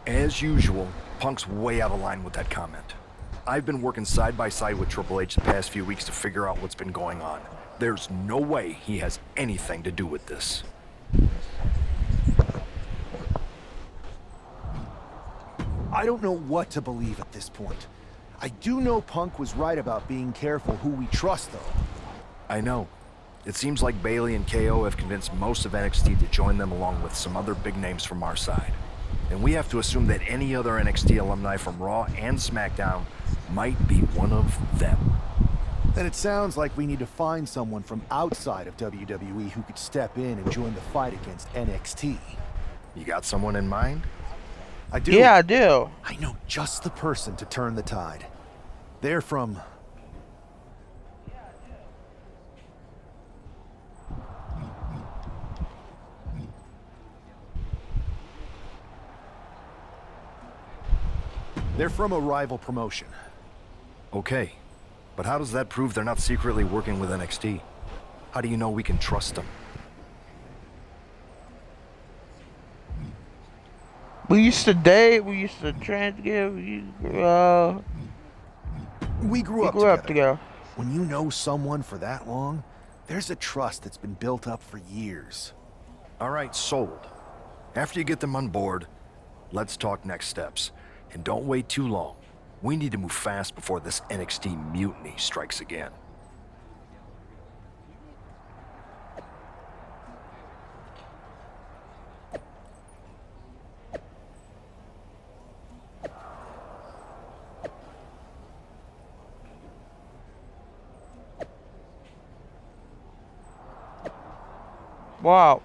As usual, Punk's way out of line with that comment. I've been working side by side with Triple H the past few weeks to figure out what's been going on. There's no way he has anything to do with this. I don't know what to believe at this point. I do know Punk was right about being careful who we trust, though. I know. It seems like Bayley and KO have convinced most of NXT to join them along with some other big names from our side. And we have to assume that any other NXT alumni from Raw and SmackDown might be one of them. Then it sounds like we need to find someone from outside of WWE who could step in and join the fight against NXT. You got someone in mind? I do. Yeah, I do. I know just the person to turn the tide. They're from... They're from a rival promotion. Okay, but how does that prove they're not secretly working with NXT? How do you know we can trust them? We used to date. We used to transgive. We grew up together. When you know someone for that long, there's a trust that's been built up for years. All right, sold. After you get them on board, let's talk next steps. And don't wait too long. We need to move fast before this NXT mutiny strikes again. Wow.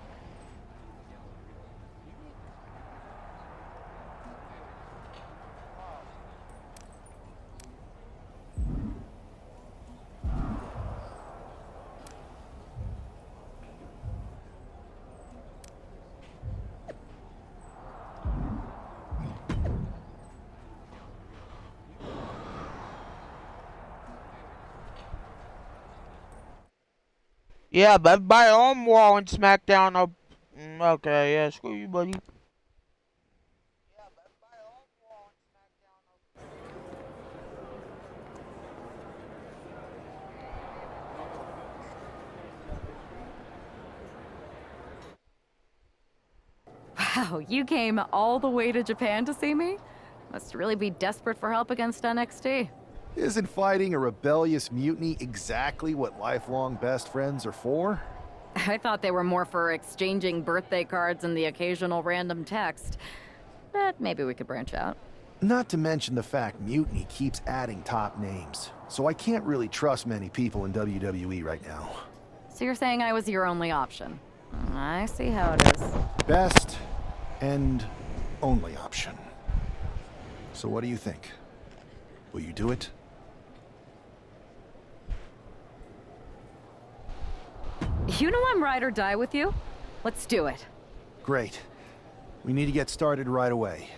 Yeah, but by on Raw and SmackDown. Okay, yeah, screw you, buddy. Wow, you came all the way to Japan to see me? Must really be desperate for help against NXT. Isn't fighting a rebellious mutiny exactly what lifelong best friends are for? I thought they were more for exchanging birthday cards and the occasional random text. But maybe we could branch out. Not to mention the fact Mutiny keeps adding top names, so I can't really trust many people in WWE right now. So you're saying I was your only option? I see how it is. Best and only option. So what do you think? Will you do it? You know I'm ride or die with you. Let's do it. Great. We need to get started right away.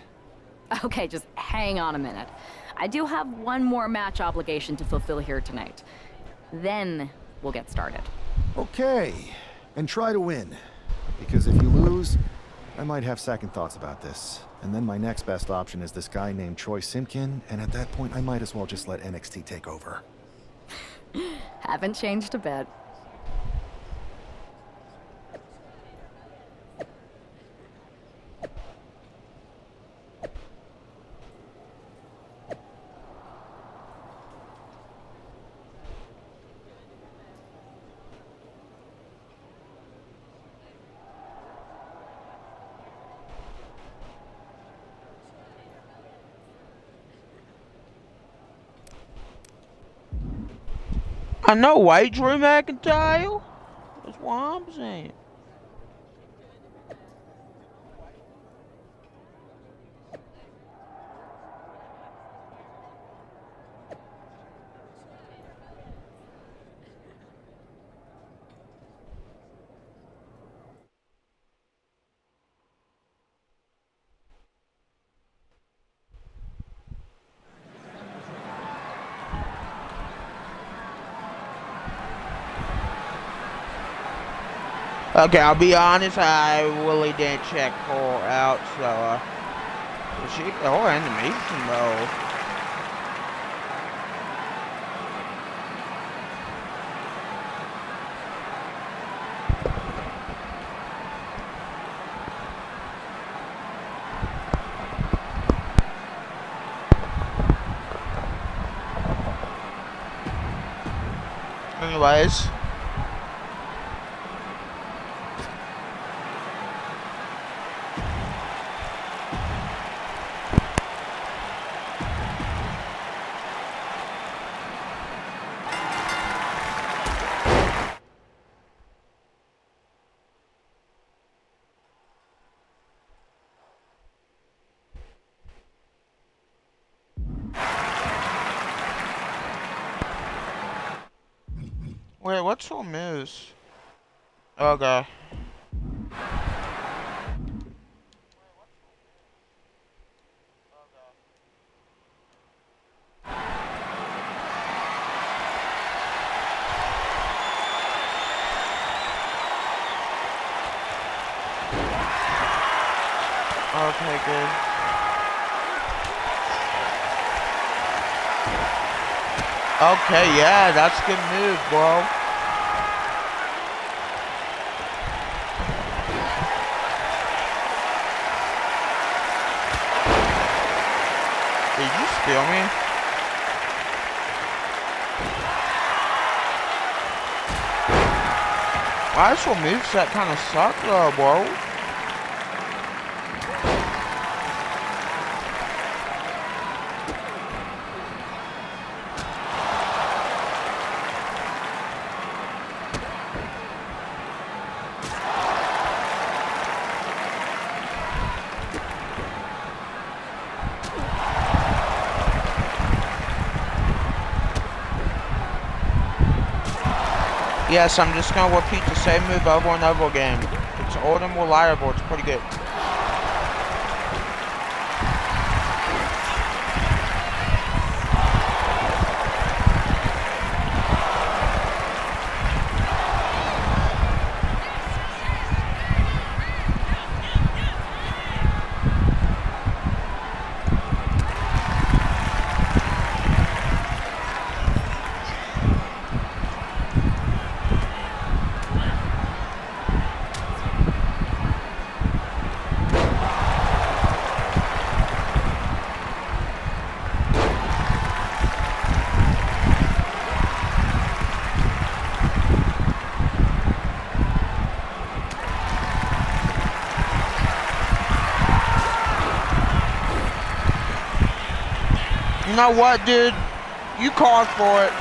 Okay, just hang on a minute. I do have one more match obligation to fulfill here tonight. Then we'll get started. Okay, and try to win. Because if you lose, I might have second thoughts about this. And then my next best option is this guy named Troy Simpkin, and at that point I might as well just let NXT take over. Haven't changed a bit. I know, white Drew McIntyre. That's what I'm saying. Okay, I'll be honest, I really didn't check her out, so, she, her animation, though. Anyways. Wait, what's her moves? Okay. Okay. Okay, good. Okay, yeah, that's a good move, bro. Did you steal me? My actual moveset kind of suck though, bro. Yes, I'm just gonna repeat the same move over and over again. It's old and reliable, it's pretty good. You know what, dude? You called for it.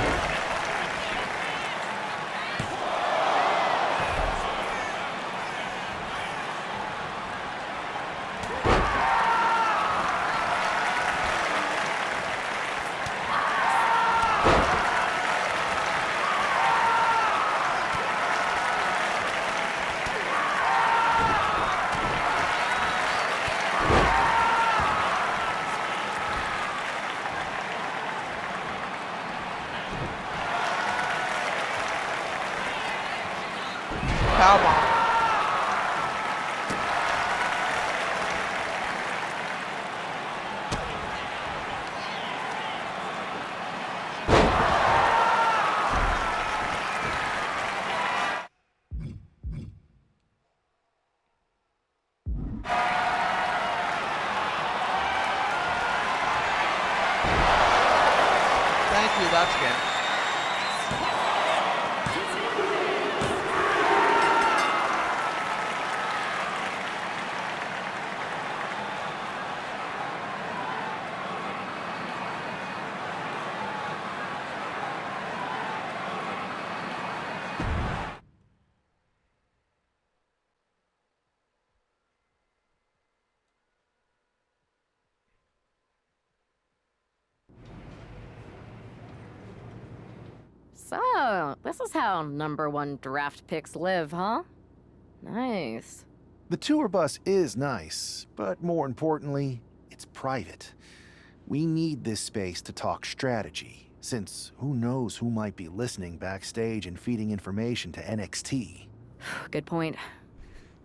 Powerbomb. Thank you, that's good. So, this is how #1 draft picks live, huh? Nice. The tour bus is nice, but more importantly, it's private. We need this space to talk strategy, since who knows who might be listening backstage and feeding information to NXT. Good point.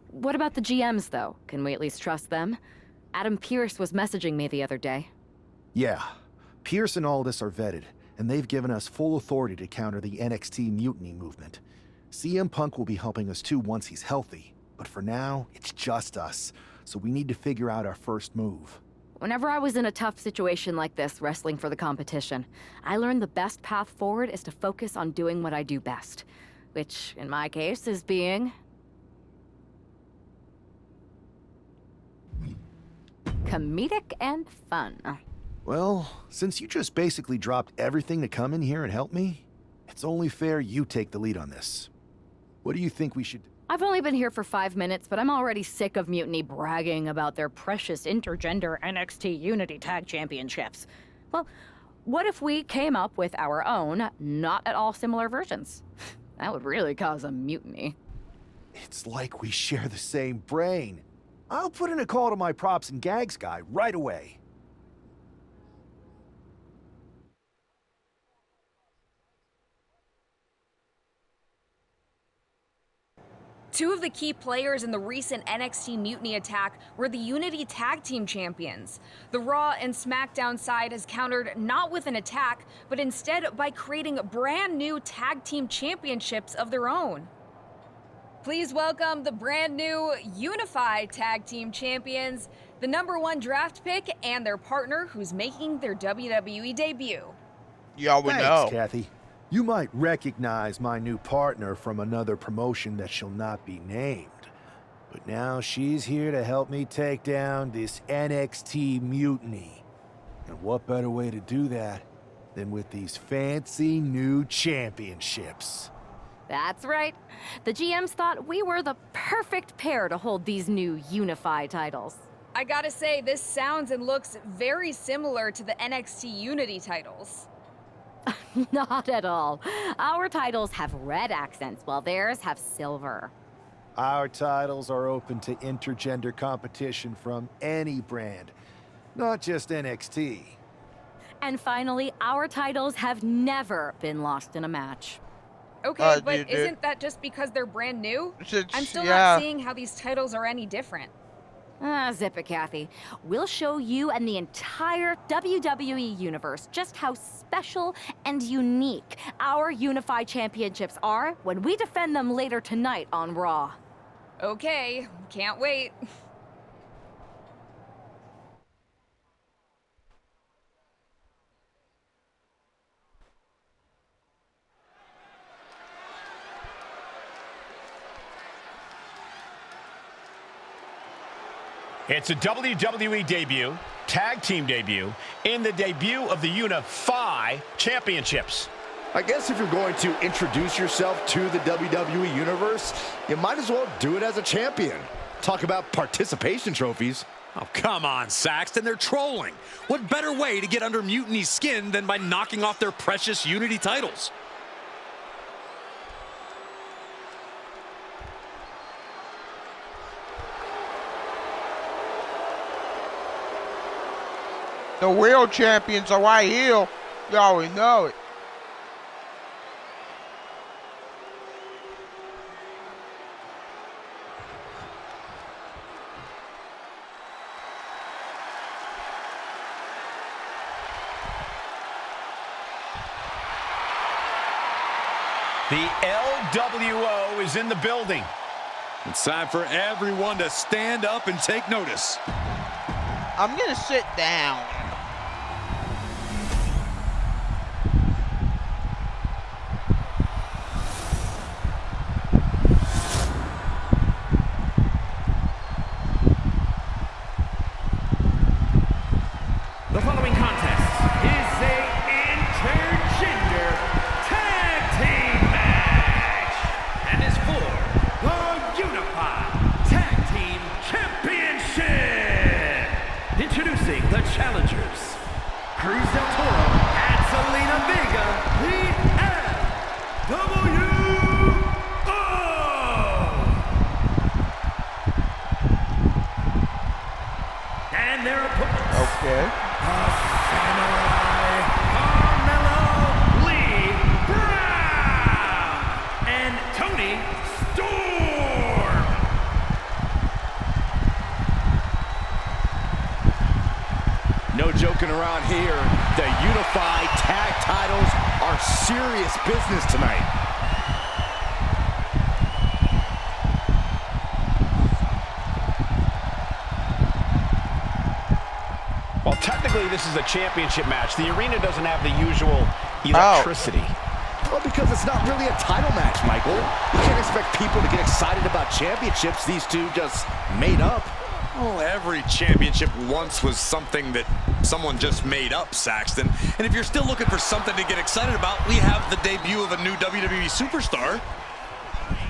What about the GMs, though? Can we at least trust them? Adam Pearce was messaging me the other day. Yeah, Pierce and Aldis are vetted, and they've given us full authority to counter the NXT mutiny movement. CM Punk will be helping us too once he's healthy, but for now, it's just us, so we need to figure out our first move. Whenever I was in a tough situation like this, wrestling for the competition, I learned the best path forward is to focus on doing what I do best, which, in my case, is being comedic and fun. Well, since you just basically dropped everything to come in here and help me, it's only fair you take the lead on this. What do you think we should do? I've only been here for 5 minutes, but I'm already sick of Mutiny bragging about their precious intergender NXT Unity Tag Championships. Well, what if we came up with our own, not at all similar versions? That would really cause a mutiny. It's like we share the same brain. I'll put in a call to my props and gags guy right away. Two of the key players in the recent NXT Mutiny attack were the Unity Tag Team Champions. The Raw and SmackDown side has countered not with an attack, but instead by creating brand new Tag Team Championships of their own. Please welcome the brand new Unified Tag Team Champions, the #1 draft pick, and their partner who's making their WWE debut. Yeah, we know. Thanks, Kathy. You might recognize my new partner from another promotion that shall not be named. But now she's here to help me take down this NXT Mutiny. And what better way to do that than with these fancy new championships? That's right. The GMs thought we were the perfect pair to hold these new Unified titles. I gotta say, this sounds and looks very similar to the NXT Unity titles. Not at all. Our titles have red accents, while theirs have silver. Our titles are open to intergender competition from any brand, not just NXT. And finally, our titles have never been lost in a match. Okay, but isn't that just because they're brand new? I'm still not seeing how these titles are any different. Zip it, Kathy. We'll show you and the entire WWE universe just how special and unique our Unified Championships are when we defend them later tonight on Raw. Okay, can't wait. It's a WWE debut, tag team debut, in the debut of the Unify Championships. I guess if you're going to introduce yourself to the WWE Universe, you might as well do it as a champion. Talk about participation trophies. Oh, come on, Saxton. They're trolling. What better way to get under Mutiny's skin than by knocking off their precious Unity titles? The real champions are right here. You already know it. The LWO is in the building. It's time for everyone to stand up and take notice. I'm gonna sit down. The following contest is a intergender tag team match and is for the Unified Tag Team Championship. Introducing the challengers, Cruz del Toro and Selena Vega, the LWO. And their opponents. Okay. No joking around here. The Unified Tag titles are serious business tonight. Well, technically, this is a championship match. The arena doesn't have the usual electricity. Well, because it's not really a title match, Michael. You can't expect people to get excited about championships these two just made up. Well, every championship once was something that someone just made up, Saxton. And if you're still looking for something to get excited about, we have the debut of a new WWE superstar.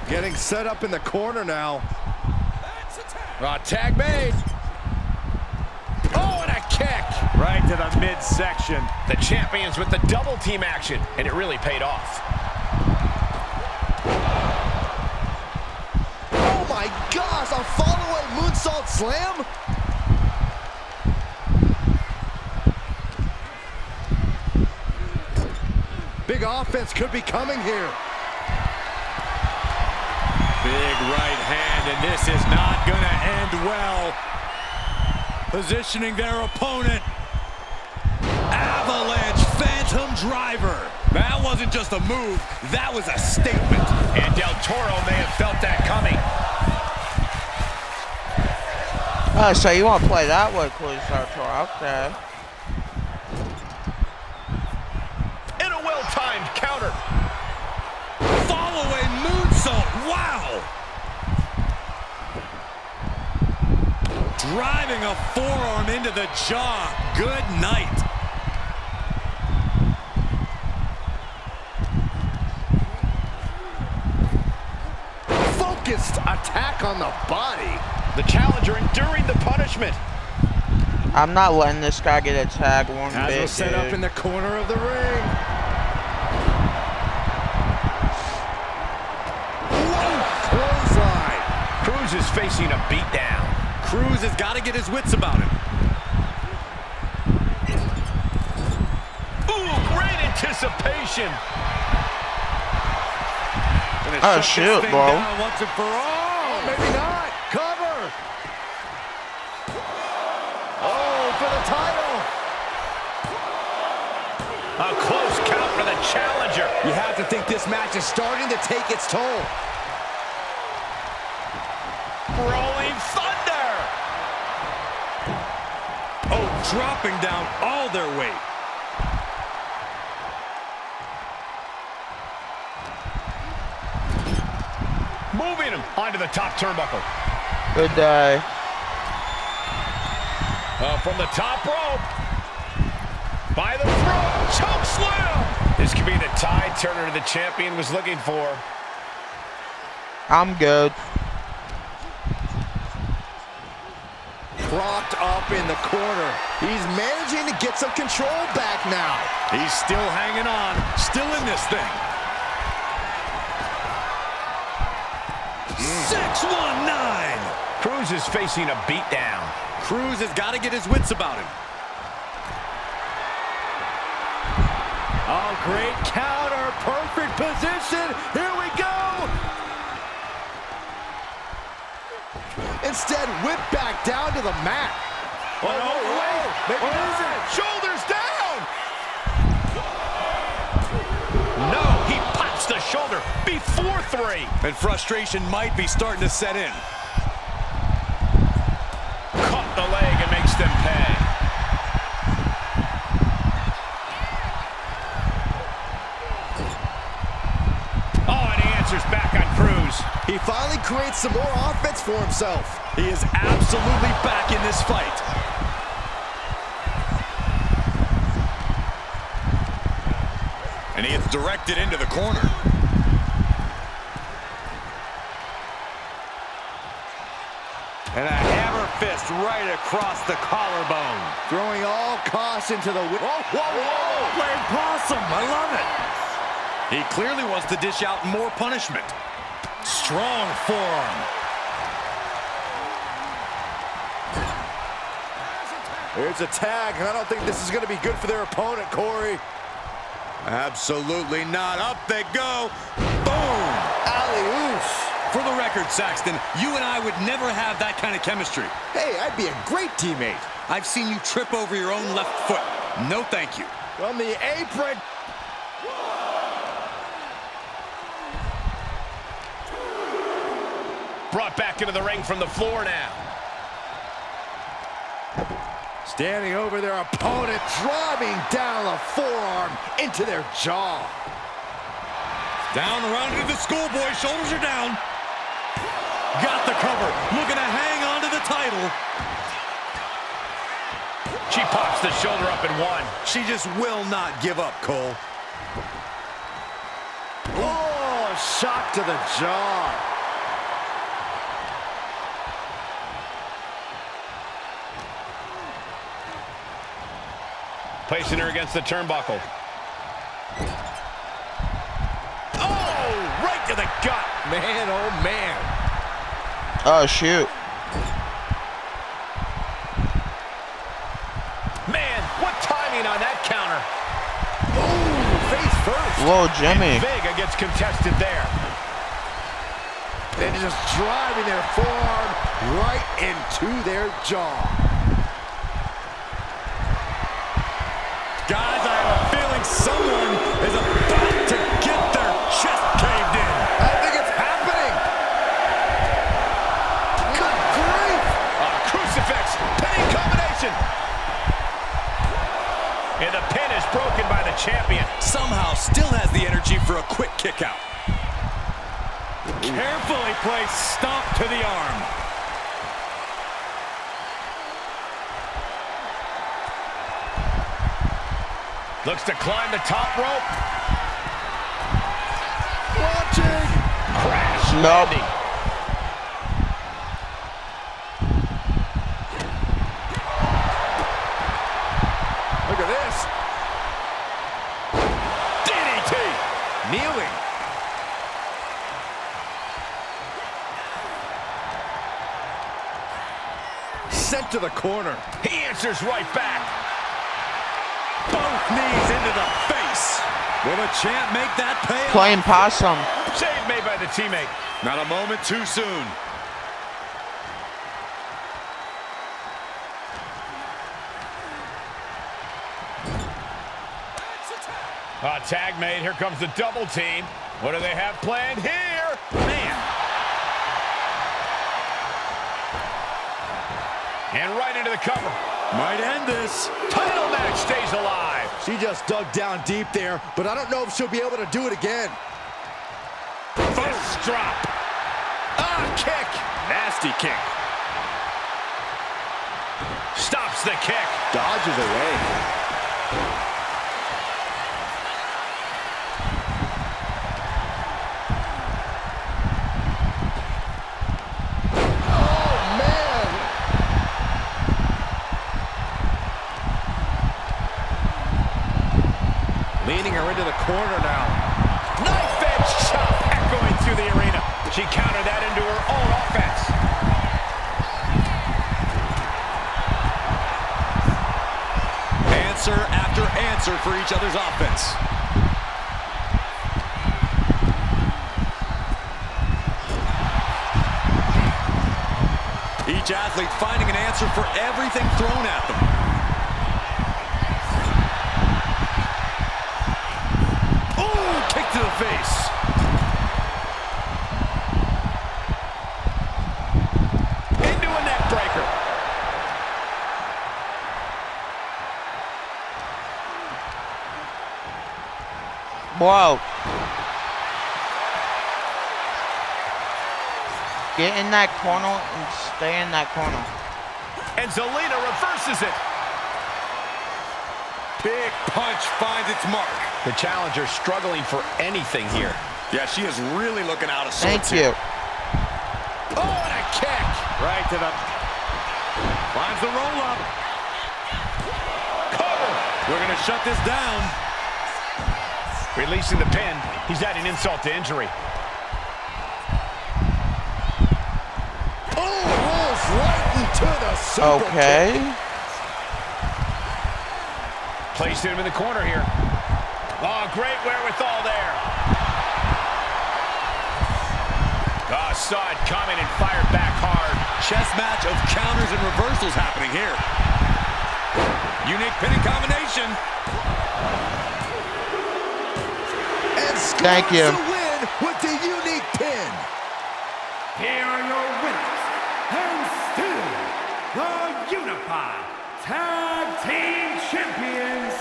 Getting set up in the corner now. Tag made. Oh, and a kick. Right to the midsection. The champions with the double team action, and it really paid off. Oh my gosh, a follow-away moonsault slam? Big offense could be coming here. Big right hand, and this is not going to end well. Positioning their opponent. Avalanche Phantom Driver. That wasn't just a move, that was a statement. And Del Toro may have felt that coming. Oh, so you want to play that way, Cruz Del Toro? Okay. In a well-timed counter. Fall-away moonsault, wow! Driving a forearm into the jaw, good night. Focused attack on the body. The challenger enduring the punishment. I'm not letting this guy get a tag one bit, As set up in the corner of the ring. Whoa, clothesline. Cruz is facing a beatdown. Cruz has got to get his wits about him. Ooh, great anticipation. Oh, shoot, bro. Once and for all. Maybe not. Cover. Oh, for the title. A close count for the challenger. You have to think this match is starting to take its toll. Rolling thunder. Oh, dropping down all their weight. Moving him onto the top turnbuckle. Good day. From the top rope. By the throat. Choke slam. This could be the tide turner the champion was looking for. I'm good. Propped up in the corner. He's managing to get some control back now. He's still hanging on. Still in this thing. 619. Cruz is facing a beatdown. Cruz has got to get his wits about him. Oh, great counter. Perfect position. Here we go. Instead, whip back down to the mat. Oh, no, wait. Maybe it isn't. Shoulders down. No, he pops the shoulder before 3. And frustration might be starting to set in. Caught the leg and makes them pay. Oh, and he answers back on Cruz. He finally creates some more offense for himself. He is absolutely back in this fight. And he gets directed into the corner. And a hammer fist right across the collarbone. Throwing all caution to the... Whoa, whoa, whoa! Playing possum, I love it. He clearly wants to dish out more punishment. Strong forearm. There's a tag, and I don't think this is going to be good for their opponent, Corey. Absolutely not. Up they go. Boom! Alley-oops. For the record, Saxton, you and I would never have that kind of chemistry. Hey, I'd be a great teammate. I've seen you trip over your own left foot. No thank you. From the apron. Brought back into the ring from the floor now. Standing over their opponent, driving down the forearm into their jaw. Down around into the schoolboy, shoulders are down. Got the cover, looking to hang on to the title. She pops the shoulder up in 1. She just will not give up, Cole. Oh, shot to the jaw. Placing her against the turnbuckle. Oh, right to the gut. Man, oh man. Oh, shoot. Man, what timing on that counter. Ooh, face first. Whoa, Jimmy. And Vega gets contested there. and just driving their forearm right into their jaw. Guys, I have a feeling someone is about to get their chest caved in. I think it's happening. Good grief! Crucifix, pinning combination. And the pin is broken by the champion. Somehow still has the energy for a quick kick out. Carefully placed stomp to the arm. Looks to climb the top rope. Watching. Crash Nope. landing. Look at this. DDT. Kneeling. Sent to the corner. He answers right back. Both knees into the face. Will the champ make that pay off? Playing possum. Save made by the teammate. Not a moment too soon. Tag made. Here comes the double team. What do they have planned here? Man. And right into the cover. Might end this. Title match stays alive. She just dug down deep there, but I don't know if she'll be able to do it again. First drop. Kick. Nasty kick. Stops the kick. Dodges away. Leaning her into the corner now. Knife edge chop echoing through the arena. She countered that into her own offense. Answer after answer for each other's offense. Each athlete finding an answer for everything thrown at them. To the face. Into a neck breaker. Whoa. Get in that corner and stay in that corner. And Zelina reverses it. Big punch finds its mark. The challenger struggling for anything here. Yeah, she is really looking out of sorts. Thank you. Oh, and a kick. Right to the... Finds the roll-up. Cover. We're going to shut this down. Releasing the pin. He's adding insult to injury. Oh, rolls right into the super Okay. kick. Placed him in the corner here. Oh, great wherewithal there. Oh, saw it coming and fired back hard. Chess match of counters and reversals happening here. Unique pinning combination. And Thank you. scores the win with the unique pin. Here are your winners, and still the Unified Tag Team Champions,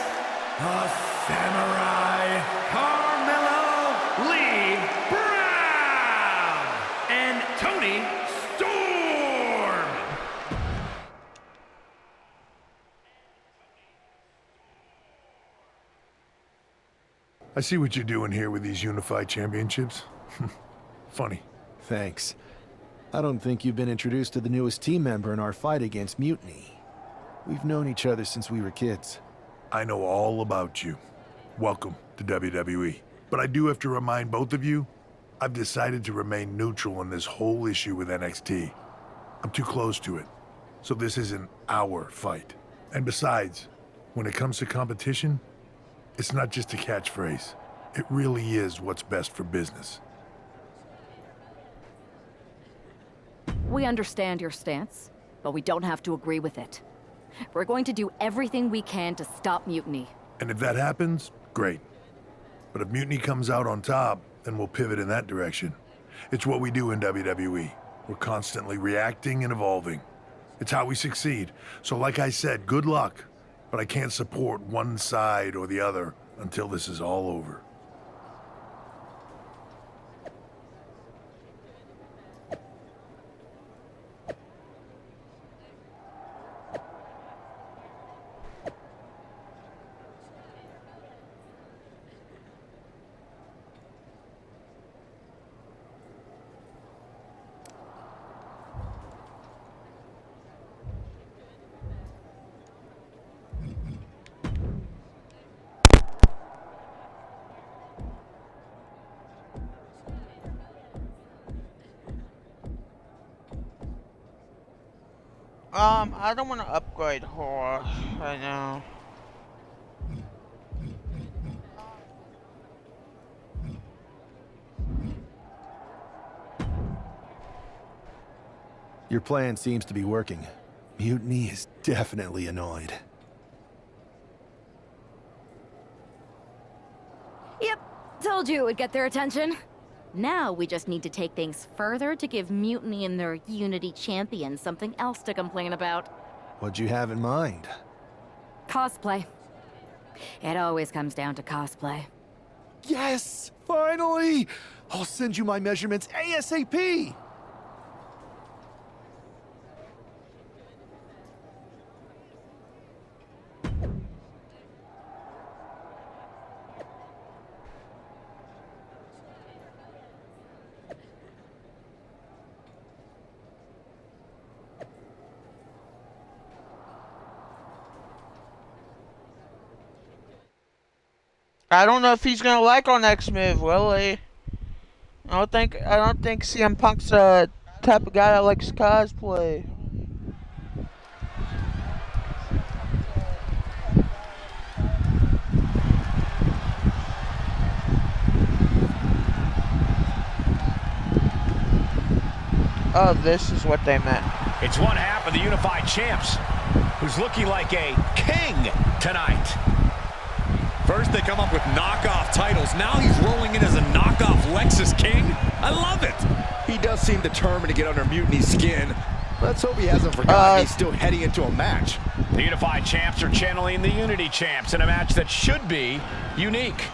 the Samurai Carmelo Lee Brown and Tony Storm. I see what you're doing here with these Unified Championships. Funny. Thanks. I don't think you've been introduced to the newest team member in our fight against Mutiny. We've known each other since we were kids. I know all about you. Welcome to WWE. But I do have to remind both of you, I've decided to remain neutral in this whole issue with NXT. I'm too close to it. So this isn't our fight. And besides, when it comes to competition, it's not just a catchphrase. It really is what's best for business. We understand your stance, but we don't have to agree with it. We're going to do everything we can to stop mutiny. And if that happens, great. But if mutiny comes out on top, then we'll pivot in that direction. It's what we do in WWE. We're constantly reacting and evolving. It's how we succeed. So like I said, good luck. But I can't support one side or the other until this is all over. I don't want to upgrade horror right now. Your plan seems to be working. Mutiny is definitely annoyed. Yep, told you it would get their attention. Now we just need to take things further to give Mutiny and their Unity champion something else to complain about. What'd you have in mind? Cosplay. It always comes down to cosplay. Yes! Finally! I'll send you my measurements ASAP! I don't know if he's gonna like our next move, will he? I don't think CM Punk's the type of guy that likes cosplay. Oh, this is what they meant. It's one half of the Unified Champs, who's looking like a king tonight. First, they come up with knockoff titles. Now he's rolling in as a knockoff Lexus King. I love it. He does seem determined to get under Mutiny's skin. Let's hope he hasn't forgotten he's still heading into a match. The Unified Champs are channeling the Unity Champs in a match that should be unique.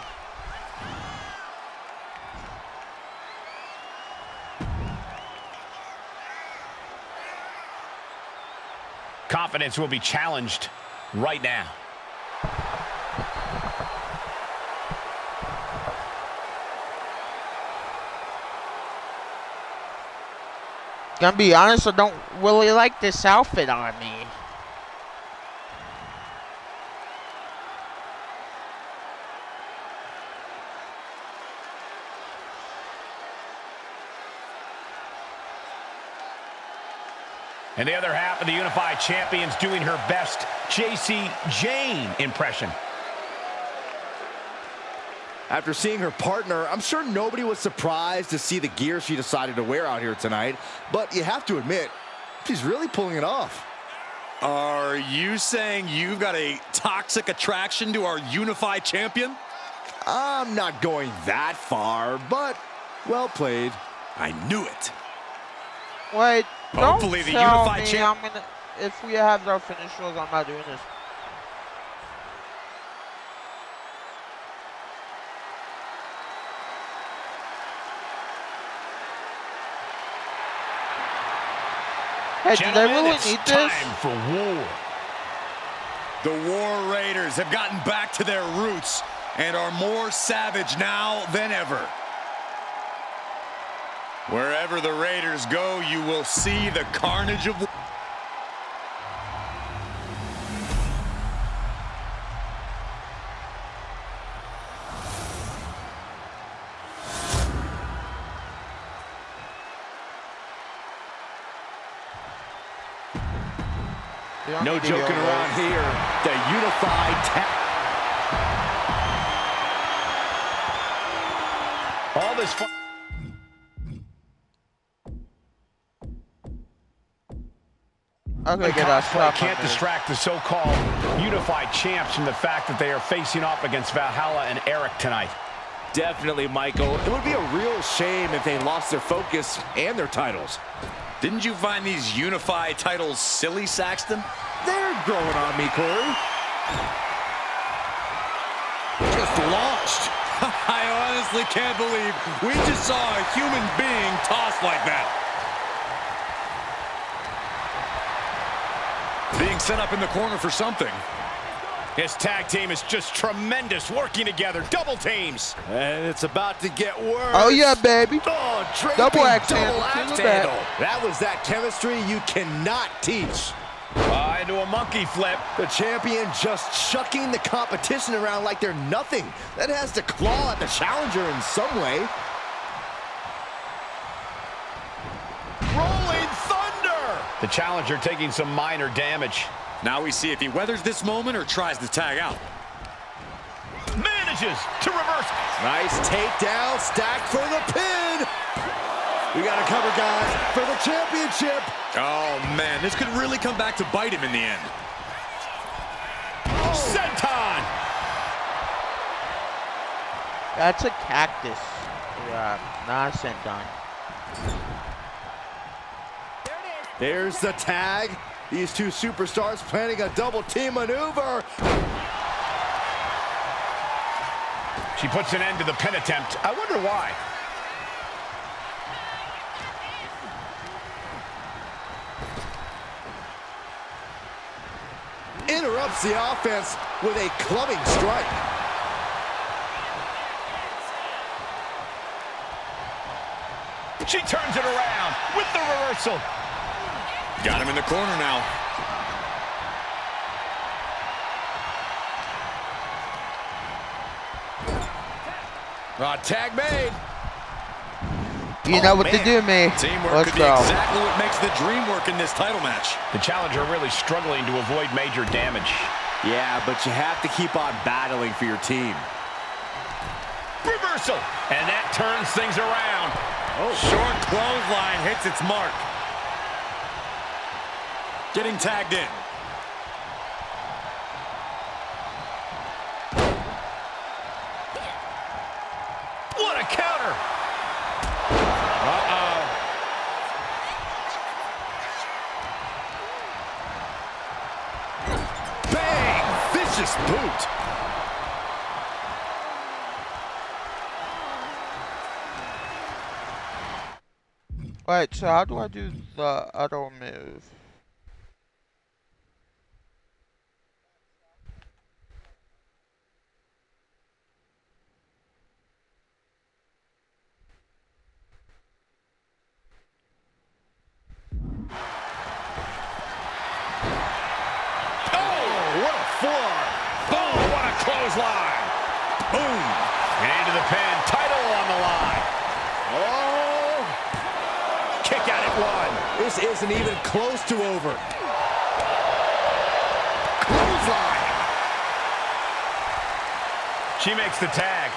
Confidence will be challenged right now. Gonna be honest, I don't really like this outfit on me. And the other half of the Unified Champions doing her best JC Jane impression. After seeing her partner, I'm sure nobody was surprised to see the gear she decided to wear out here tonight. But you have to admit, she's really pulling it off. Are you saying you've got a toxic attraction to our Unified Champion? I'm not going that far, but well played. I knew it. Wait, hopefully the Unified Champion. If we have our finishers, I'm not doing this. Hey, do they really need this? Time for war. The War Raiders have gotten back to their roots and are more savage now than ever. Wherever the Raiders go, you will see the carnage of war. No joking around here. The Unified All this fun. Okay, good. Cosplay can't distract the so-called unified champs from the fact that they are facing off against Valhalla and Eric tonight. Definitely, Michael. It would be a real shame if they lost their focus and their titles. Didn't you find these unified titles silly, Saxton? They're growing on me, Corey. Just launched. I honestly can't believe we just saw a human being tossed like that. Being set up in the corner for something. His tag team is just tremendous, working together, double teams. And it's about to get worse. Oh, yeah, baby. Oh, double axe handle. That was that chemistry you cannot teach. Into a monkey flip. The champion just chucking the competition around like they're nothing. That has to claw at the challenger in some way. Rolling thunder! The challenger taking some minor damage. Now we see if he weathers this moment or tries to tag out. Manages to reverse. Nice takedown, stacked for the pin. We got to cover, guys, for the championship. Oh, man, this could really come back to bite him in the end. Senton! That's a cactus. Yeah, not a senton. There's the tag. These two superstars planning a double team maneuver. She puts an end to the pin attempt. I wonder why. Interrupts the offense with a clubbing strike. She turns it around with the reversal. Got him in the corner now. Tag made. You know what to do, me. Teamwork could be exactly what makes the dream work in this title match. The challenger really struggling to avoid major damage. Yeah, but you have to keep on battling for your team. Reversal. And that turns things around. Oh. Short clothesline hits its mark. Getting tagged in. What a counter! Bang! Vicious boot. Alright, so how do I do the other move? Clothesline. Boom. And into the pin. Title on the line. Oh. Kick out at one. This isn't even close to over. Clothesline. She makes the tag.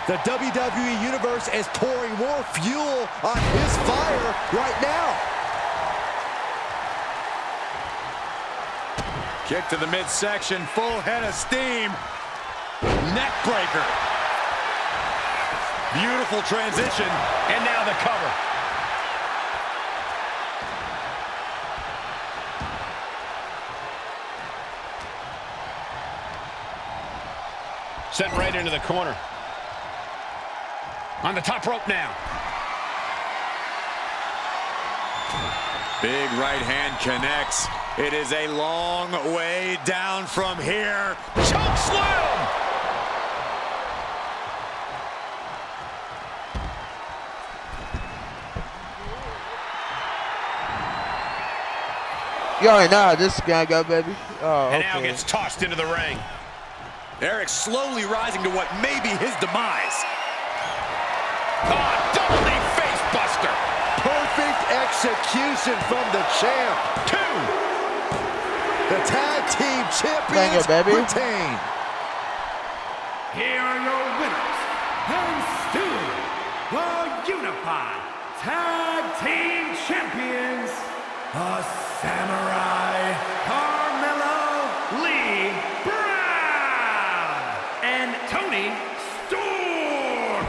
The WWE Universe is pouring more fuel on his fire right now. Kick to the midsection, full head of steam. Neck breaker. Beautiful transition. And now the cover. Sent right into the corner. On the top rope now. Big right hand connects. It is a long way down from here. Choke slam! You already know how this is gonna go, baby. Oh, and now gets tossed into the ring. Eric slowly rising to what may be his demise. Double knee face buster. Perfect execution from the champ. 2. The tag team champions retain. Here are your winners, and still the Unified Tag Team Champions, the Samurai Carmelo Lee Brown and Tony Storm.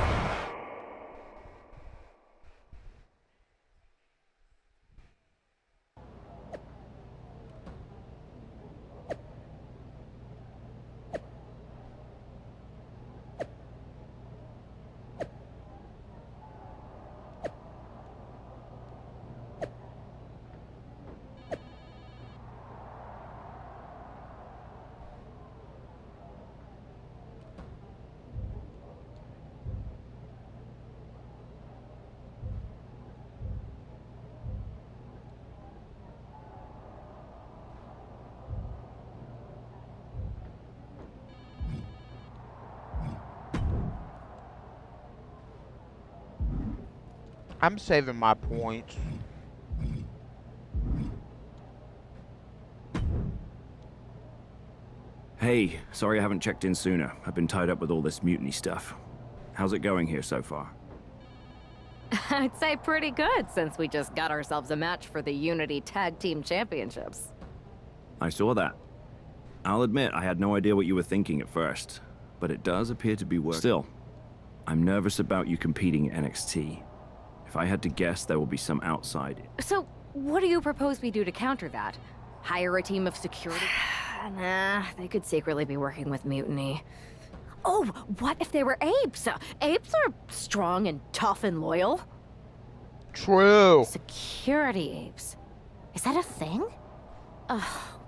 I'm saving my points. Hey, sorry I haven't checked in sooner. I've been tied up with all this mutiny stuff. How's it going here so far? I'd say pretty good, since we just got ourselves a match for the Unity Tag Team Championships. I saw that. I'll admit I had no idea what you were thinking at first, but it does appear to be working. Still, I'm nervous about you competing at NXT. If I had to guess, there will be some outside. So, what do you propose we do to counter that? Hire a team of security? Nah, they could secretly be working with Mutiny. Oh, what if they were apes? Apes are strong and tough and loyal. True. Security apes. Is that a thing?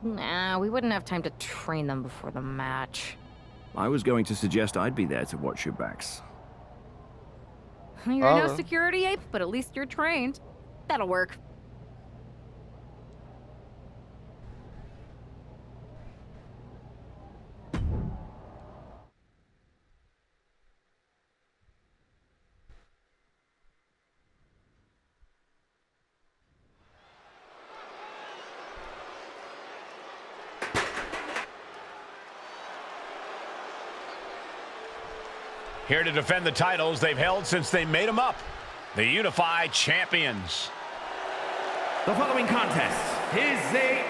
Nah, we wouldn't have time to train them before the match. I was going to suggest I'd be there to watch your backs. You're no security ape, but at least you're trained. That'll work. Here to defend the titles they've held since they made them up, the Unified Champions. The following contest is a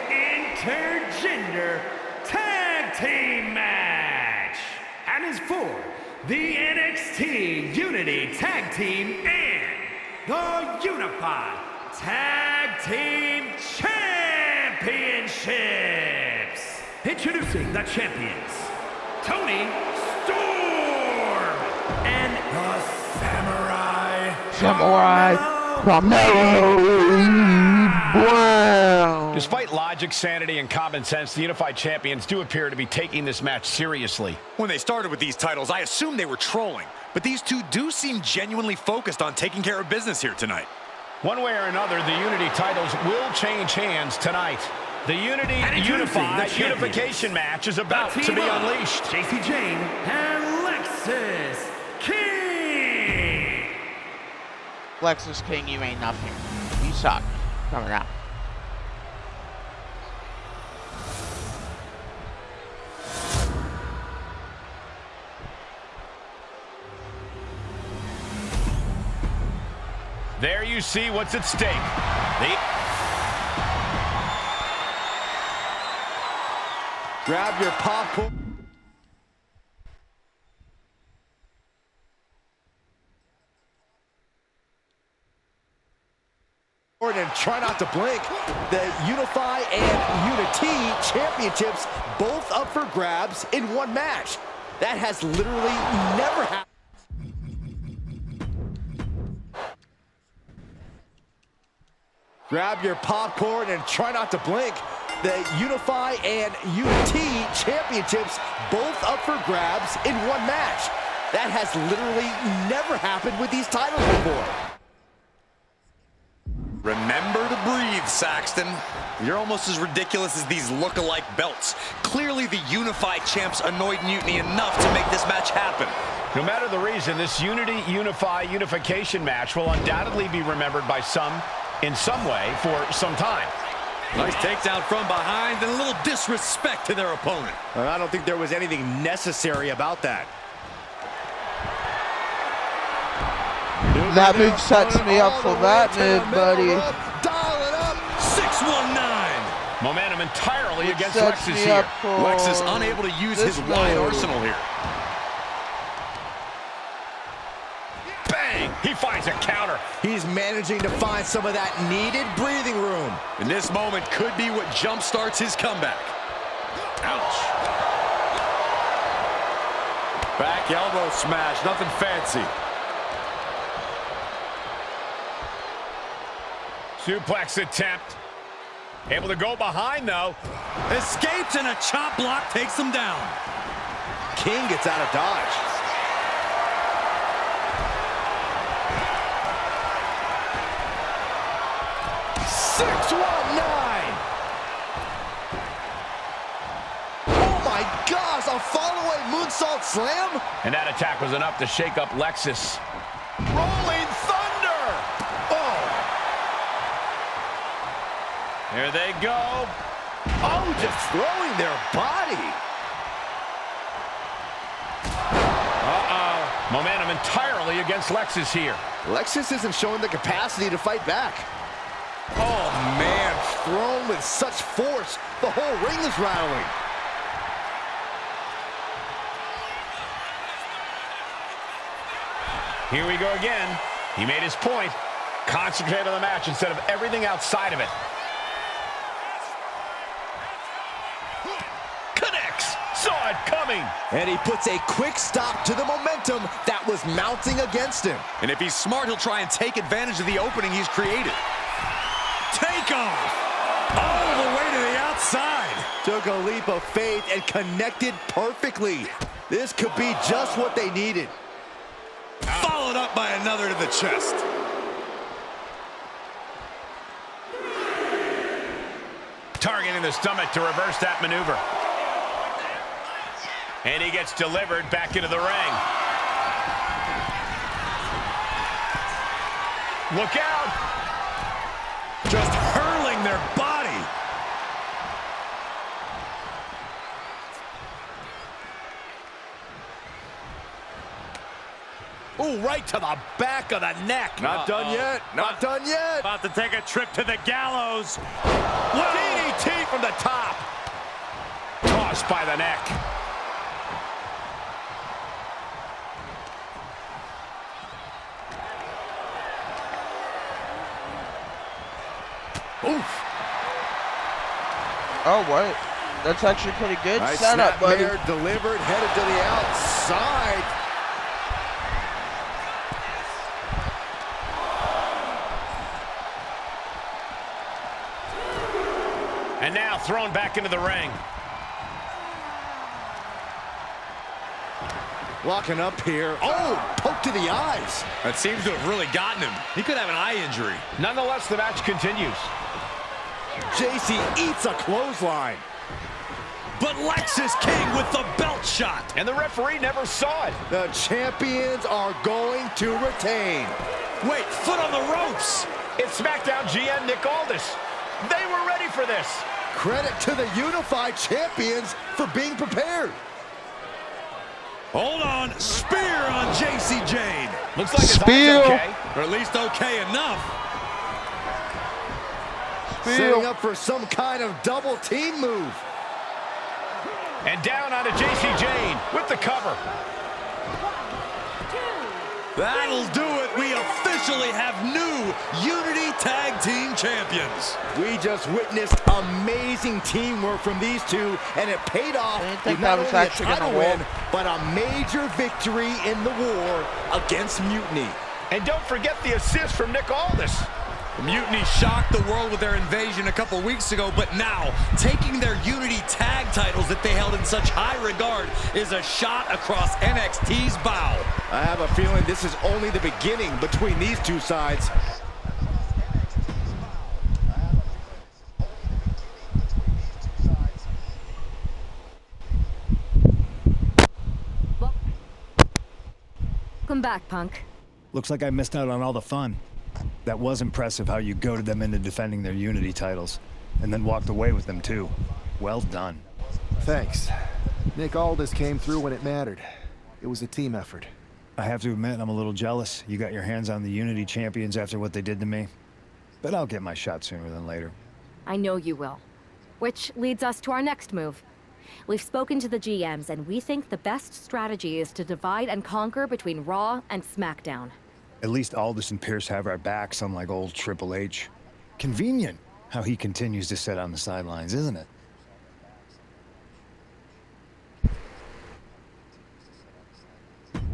intergender tag team match and is for the NXT Unity Tag Team and the Unified Tag Team Championships. Introducing the champions, Tony Storm and the Samurai Carmelo Brown. Despite logic, sanity, and common sense, the Unified Champions do appear to be taking this match seriously. When they started with these titles, I assumed they were trolling, but these two do seem genuinely focused on taking care of business here tonight. One way or another, the Unity titles will change hands tonight. The Unified Unification match is about to be unleashed. JC Jane and Lexis King. Lexis King, you ain't nothing. You suck. Coming out. There you see what's at stake. Grab your popcorn. And try not to blink. The Unify and Unity Championships both up for grabs in one match. That has literally never happened. Grab your popcorn and try not to blink. The Unify and Unity Championships both up for grabs in one match. That has literally never happened with these titles before. Remember to breathe, Saxton. You're almost as ridiculous as these look-alike belts. Clearly, the Unified Champs annoyed Mutiny enough to make this match happen. No matter the reason, this Unify Unification match will undoubtedly be remembered by some in some way for some time. Nice takedown from behind and a little disrespect to their opponent. I don't think there was anything necessary about that. That move sets me up for that move, buddy. Dial it up. 6 Momentum entirely Which against sets Lexus me here. up for Lexus unable to use this his wide move. arsenal here. Bang! He finds a counter. He's managing to find some of that needed breathing room. And this moment could be what jump-starts his comeback. Ouch. Back elbow smash, nothing fancy. Suplex attempt. Able to go behind, though. Escapes and a chop block takes him down. King gets out of dodge. Oh my gosh, a follow-away moonsault slam? And that attack was enough to shake up Lexus. Rolling Thunder! Oh! Here they go. Oh, just throwing their body. Uh-oh. Momentum entirely against Lexus here. Lexus isn't showing the capacity to fight back. Oh, man, thrown with such force, the whole ring is rattling. Here we go again. He made his point. Concentrate on the match instead of everything outside of it. Connects. Saw it coming. And he puts a quick stop to the momentum that was mounting against him. And if he's smart, he'll try and take advantage of the opening he's created. Take off! All the way to the outside! Took a leap of faith and connected perfectly. This could be just what they needed. Followed up by another to the chest. Targeting the stomach to reverse that maneuver. And he gets delivered back into the ring. Look out! Just hurling their body. Ooh, right to the back of the neck. Not done yet. Not done yet. About to take a trip to the gallows. DDT from the top. Tossed by the neck. Oof. Oh, what? That's actually pretty good Nice setup, buddy. snapmare delivered, headed to the outside. And now thrown back into the ring. Walking up here. Oh, poke to the eyes. That seems to have really gotten him. He could have an eye injury. Nonetheless, the match continues. JC eats a clothesline. But Lexus King with the belt shot. And the referee never saw it. The champions are going to retain. Wait, foot on the ropes. It's SmackDown GM Nick Aldis. They were ready for this. Credit to the unified champions for being prepared. Hold on. Spear on JC Jane. Looks like his Spear. eyes okay. Or at least okay enough. Setting up for some kind of double team move. And down onto JC Jane with the cover. That'll do it. We officially have new Unity Tag Team Champions. We just witnessed amazing teamwork from these two, and it paid off didn't think with not that was only a actually gonna title win, win. but a major victory in the war against Mutiny. And don't forget the assist from Nick Aldis. Mutiny shocked the world with their invasion a couple weeks ago, but now taking their Unity tag titles that they held in such high regard is a shot across NXT's bow. I have a feeling this is only the beginning between these two sides. Welcome back, Punk. Looks like I missed out on all the fun. That was impressive how you goaded them into defending their Unity titles, and then walked away with them too. Well done. Thanks. Nick Aldis came through when it mattered. It was a team effort. I have to admit, I'm a little jealous. You got your hands on the Unity champions after what they did to me. But I'll get my shot sooner than later. I know you will. Which leads us to our next move. We've spoken to the GMs, and we think the best strategy is to divide and conquer between Raw and SmackDown. At least Aldous and Pierce have our backs, unlike old Triple H. Convenient how he continues to sit on the sidelines, isn't it?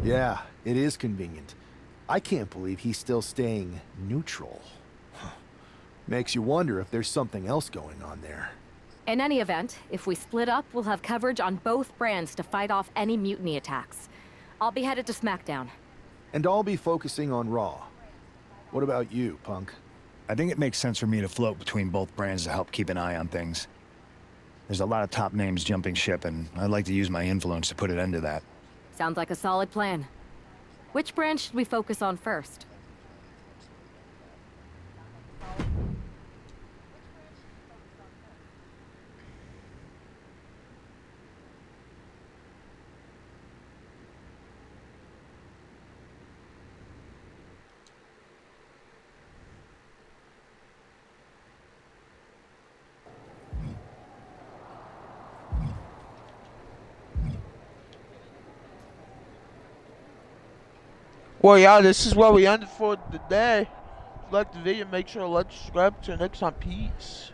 Yeah, it is convenient. I can't believe he's still staying neutral. Makes you wonder if there's something else going on there. In any event, if we split up, we'll have coverage on both brands to fight off any mutiny attacks. I'll be headed to SmackDown. And I'll be focusing on Raw. What about you, Punk? I think it makes sense for me to float between both brands to help keep an eye on things. There's a lot of top names jumping ship, and I'd like to use my influence to put an end to that. Sounds like a solid plan. Which brand should we focus on first? Well, yeah, this is where we ended for the day. If you liked the video, make sure to like, subscribe. Till next time, peace.